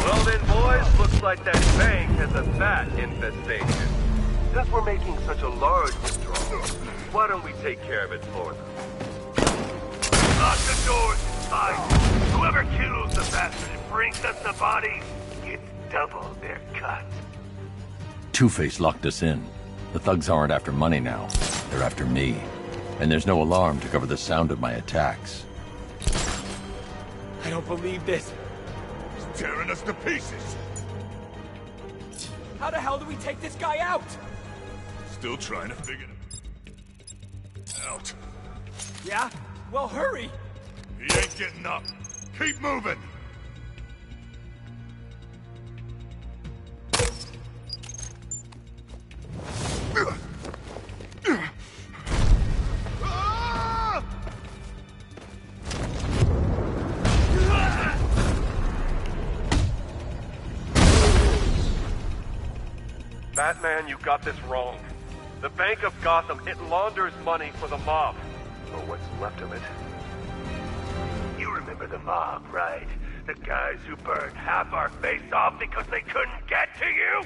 Well then, boys, looks like that bank has a bat infestation. Since we're making such a large withdrawal, why don't we take care of it for them? Lock the doors inside. Whoever kills the bastard and brings us the body gets double their cut. Two-Face locked us in. The thugs aren't after money now. They're after me. And there's no alarm to cover the sound of my attacks. I don't believe this. He's tearing us to pieces. How the hell do we take this guy out? Still trying to figure it out. Yeah? Well, hurry! He ain't getting up. Keep moving. Batman, you got this wrong. The Bank of Gotham, it launders money for the mob. Or what's left of it. You remember the mob, right? The guys who burned half our face off because they couldn't get to you?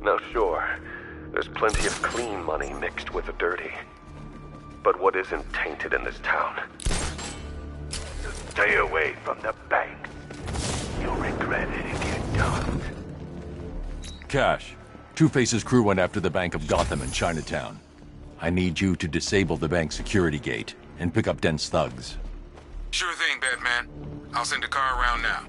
Now sure, there's plenty of clean money mixed with the dirty. But what isn't tainted in this town? So stay away from the bank. You'll regret it if you don't. Cash, Two-Face's crew went after the Bank of Gotham in Chinatown. I need you to disable the bank's security gate and pick up Dent's thugs. Sure thing, Batman. I'll send a car around now.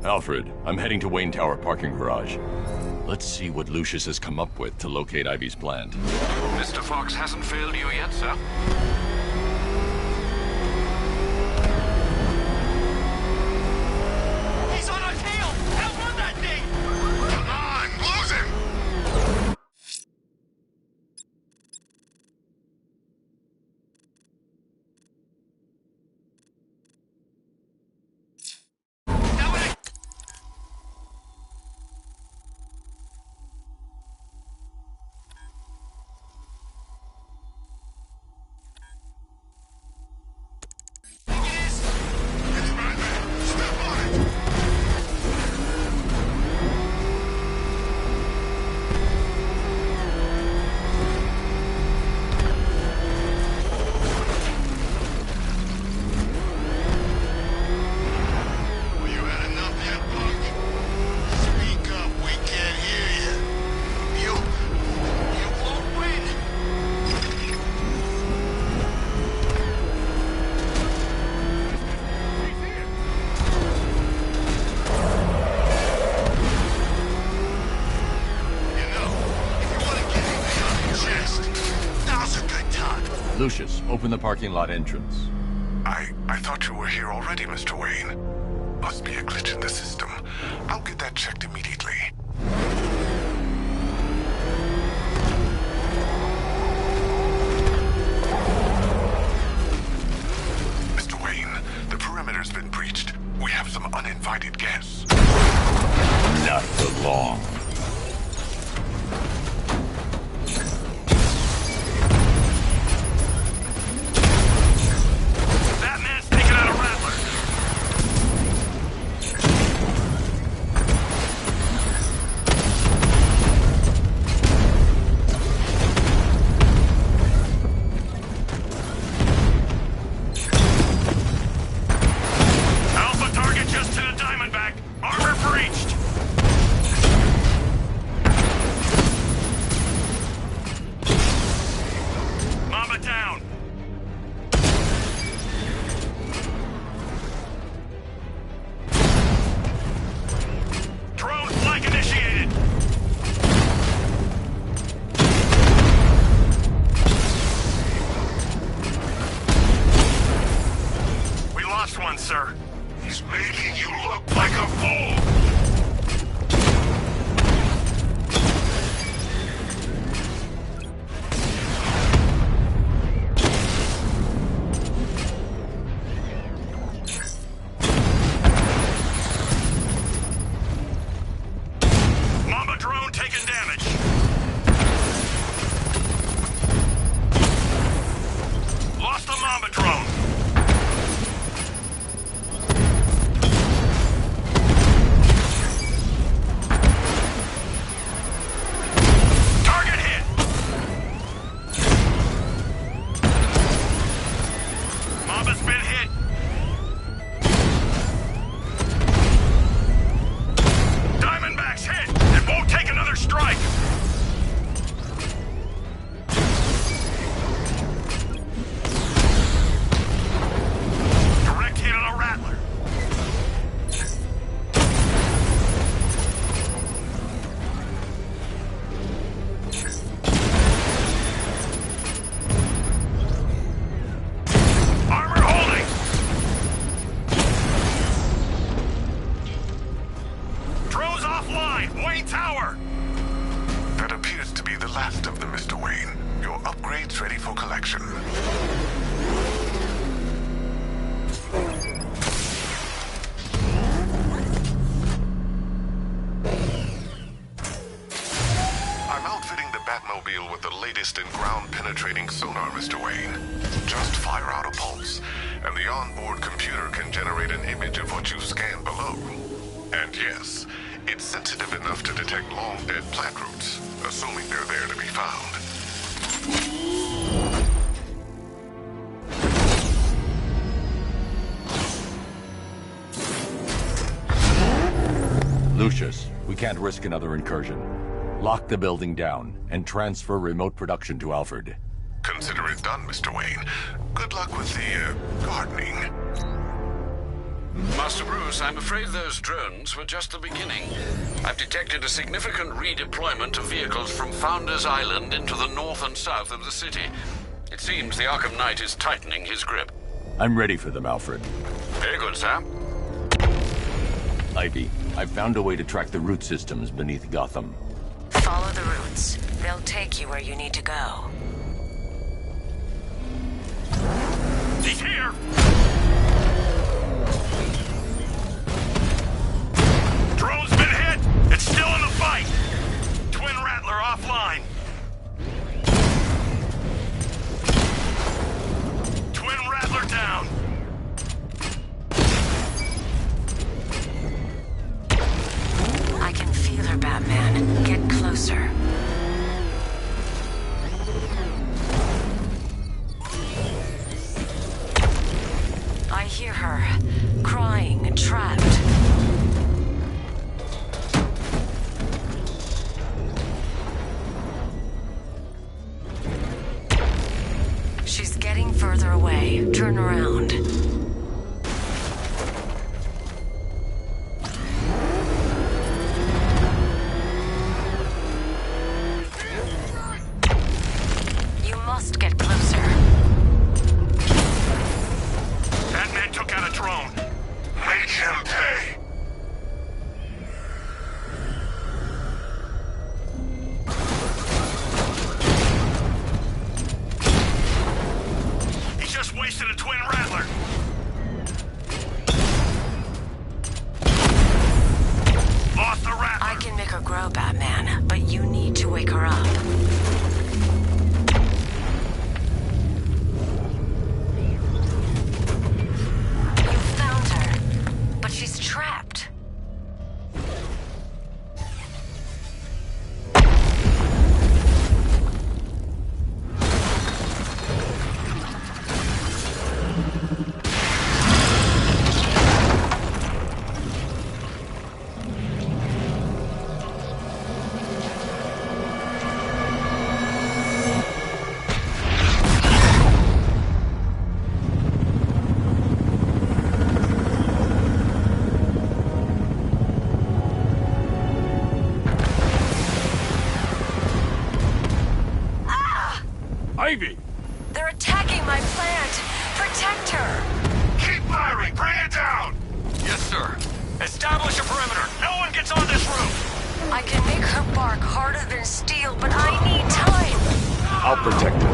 Alfred, I'm heading to Wayne Tower parking garage. Let's see what Lucius has come up with to locate Ivy's plant. Mr. Fox hasn't failed you yet, sir? He's on our tail! Outrun that thing! Come on, lose him! Lucius, open the parking lot entrance. I thought you were here already, Mr. Wayne. Must be a glitch in the system. I'll get that checked immediately. Mr. Wayne, the perimeter's been breached. We have some uninvited guests. Not for long. Batman's taken out a Rattler. Alpha target just to the Diamondback. Armor breached. Mamba down. Drone flank initiated. We lost one, sir. He's making you look like a fool! Mamba drone taking damage. Lost a Mamba drone. Target hit. Mamba's been hit. Diamondback's hit. It won't take another strike. Direct hit on a Rattler. Armor holding. Drones offline. Wayne Tower. That appears to be the last of them, Mr. Wayne. Your upgrade's ready for collection. I'm outfitting the Batmobile with the latest in ground-penetrating sonar, Mr. Wayne. Just fire out a pulse, and the onboard computer can generate an image of what you scan below. And yes, it's sensitive enough to detect long-dead plant roots, assuming they're there to be found. Lucius, we can't risk another incursion. Lock the building down and transfer remote production to Alfred. Consider it done, Mr. Wayne. Good luck with the, gardening. Master Bruce, I'm afraid those drones were just the beginning. I've detected a significant redeployment of vehicles from Founders Island into the north and south of the city. It seems the Arkham Knight is tightening his grip. I'm ready for them, Alfred. Very good, sir. Ivy, I've found a way to track the root systems beneath Gotham. Follow the routes. They'll take you where you need to go. He's here. Drone's been hit. It's still in the fight. Twin Rattler offline. Twin Rattler down. I can feel her, Batman. Get closer. I hear her, crying and trapped. She's getting further away. Turn around. You must get closer. Yes, sir. Establish a perimeter. No one gets on this roof. I can make her bark harder than steel, but I need time. I'll protect her.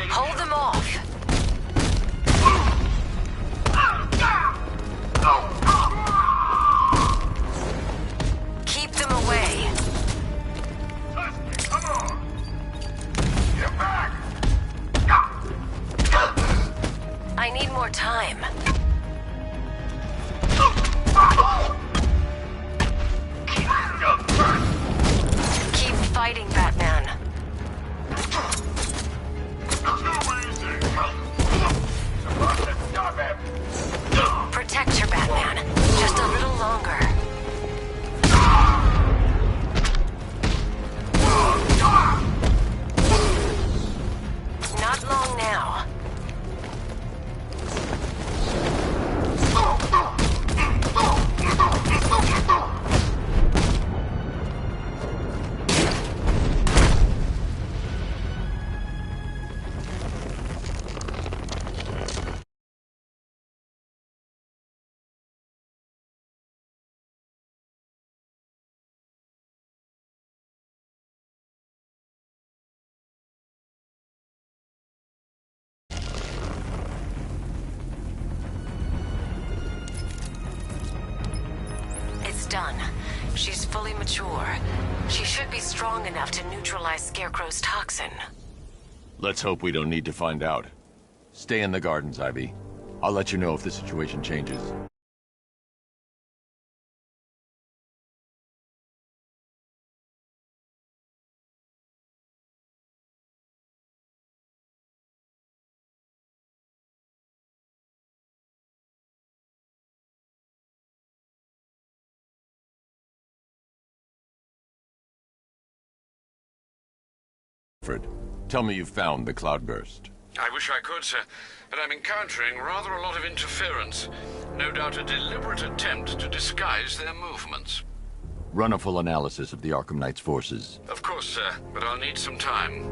Hold them off. Keep them away. Come on! Get back! I need more time. Keep fighting, Batman. Protect her, Batman. Just a little longer. Not long now. It's done. She's fully mature. She should be strong enough to neutralize Scarecrow's toxin. Let's hope we don't need to find out. Stay in the gardens, Ivy. I'll let you know if the situation changes. Alfred, tell me you found the cloudburst. I wish I could, sir, but I'm encountering rather a lot of interference. No doubt a deliberate attempt to disguise their movements. Run a full analysis of the Arkham Knight's forces. Of course, sir, but I'll need some time.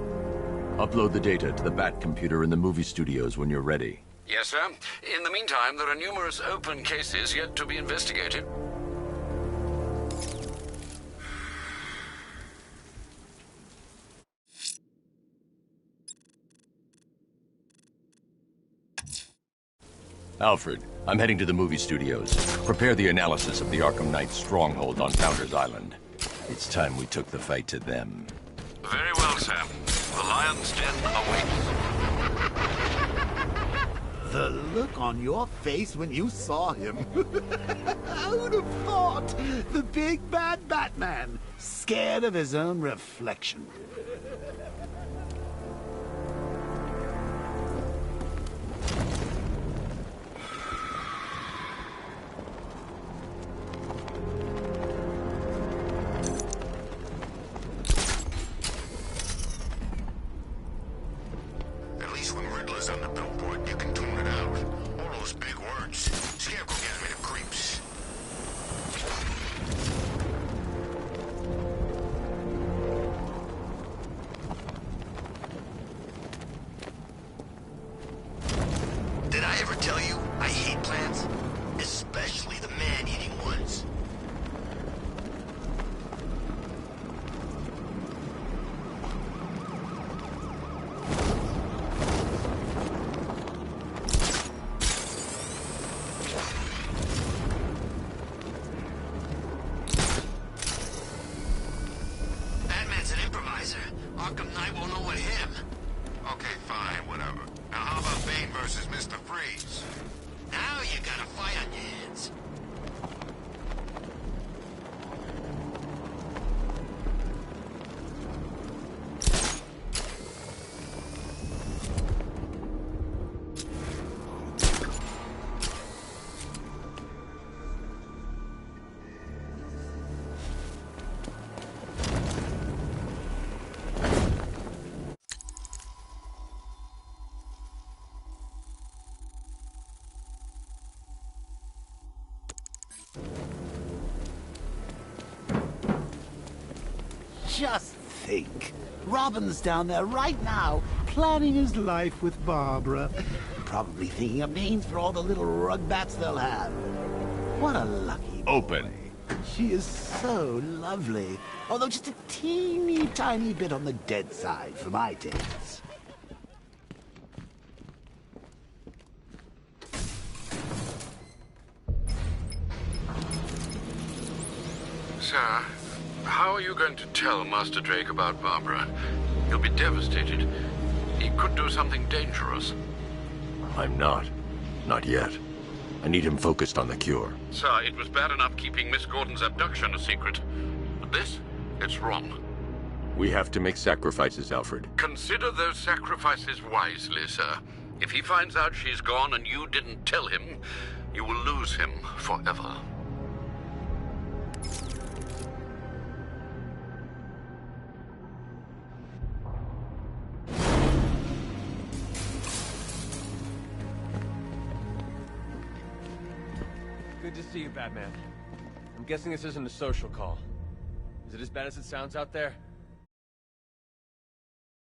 Upload the data to the Bat computer in the movie studios when you're ready. Yes, sir. In the meantime, there are numerous open cases yet to be investigated. Alfred, I'm heading to the movie studios. Prepare the analysis of the Arkham Knight's stronghold on Founders Island. It's time we took the fight to them. Very well, sir. The lion's den awaits. The look on your face when you saw him. I would have thought the big bad Batman, scared of his own reflection. At least when Riddler's on the billboard, you can tune it out. All those big words. Scarecrow gives me the creeps. Did I ever tell you I hate plants? Especially the man-eating ones. Batman's an improviser. Arkham Knight won't know what hit him. Okay, fine, whatever. Now how about Bane versus Mr. Freeze? Now you got a fight on your hands. Just think? Robin's down there right now, planning his life with Barbara. Probably thinking of names for all the little rugbats they'll have. What a lucky Open. boy. She is so lovely, although just a teeny tiny bit on the dead side for my tastes. Sir, how are you going to tell Master Drake about Barbara? He'll be devastated. He could do something dangerous. I'm not. Not yet. I need him focused on the cure. Sir, it was bad enough keeping Miss Gordon's abduction a secret. But this, it's wrong. We have to make sacrifices, Alfred. Consider those sacrifices wisely, sir. If he finds out she's gone and you didn't tell him, you will lose him forever. Good to see you, Batman. I'm guessing this isn't a social call. Is it as bad as it sounds out there?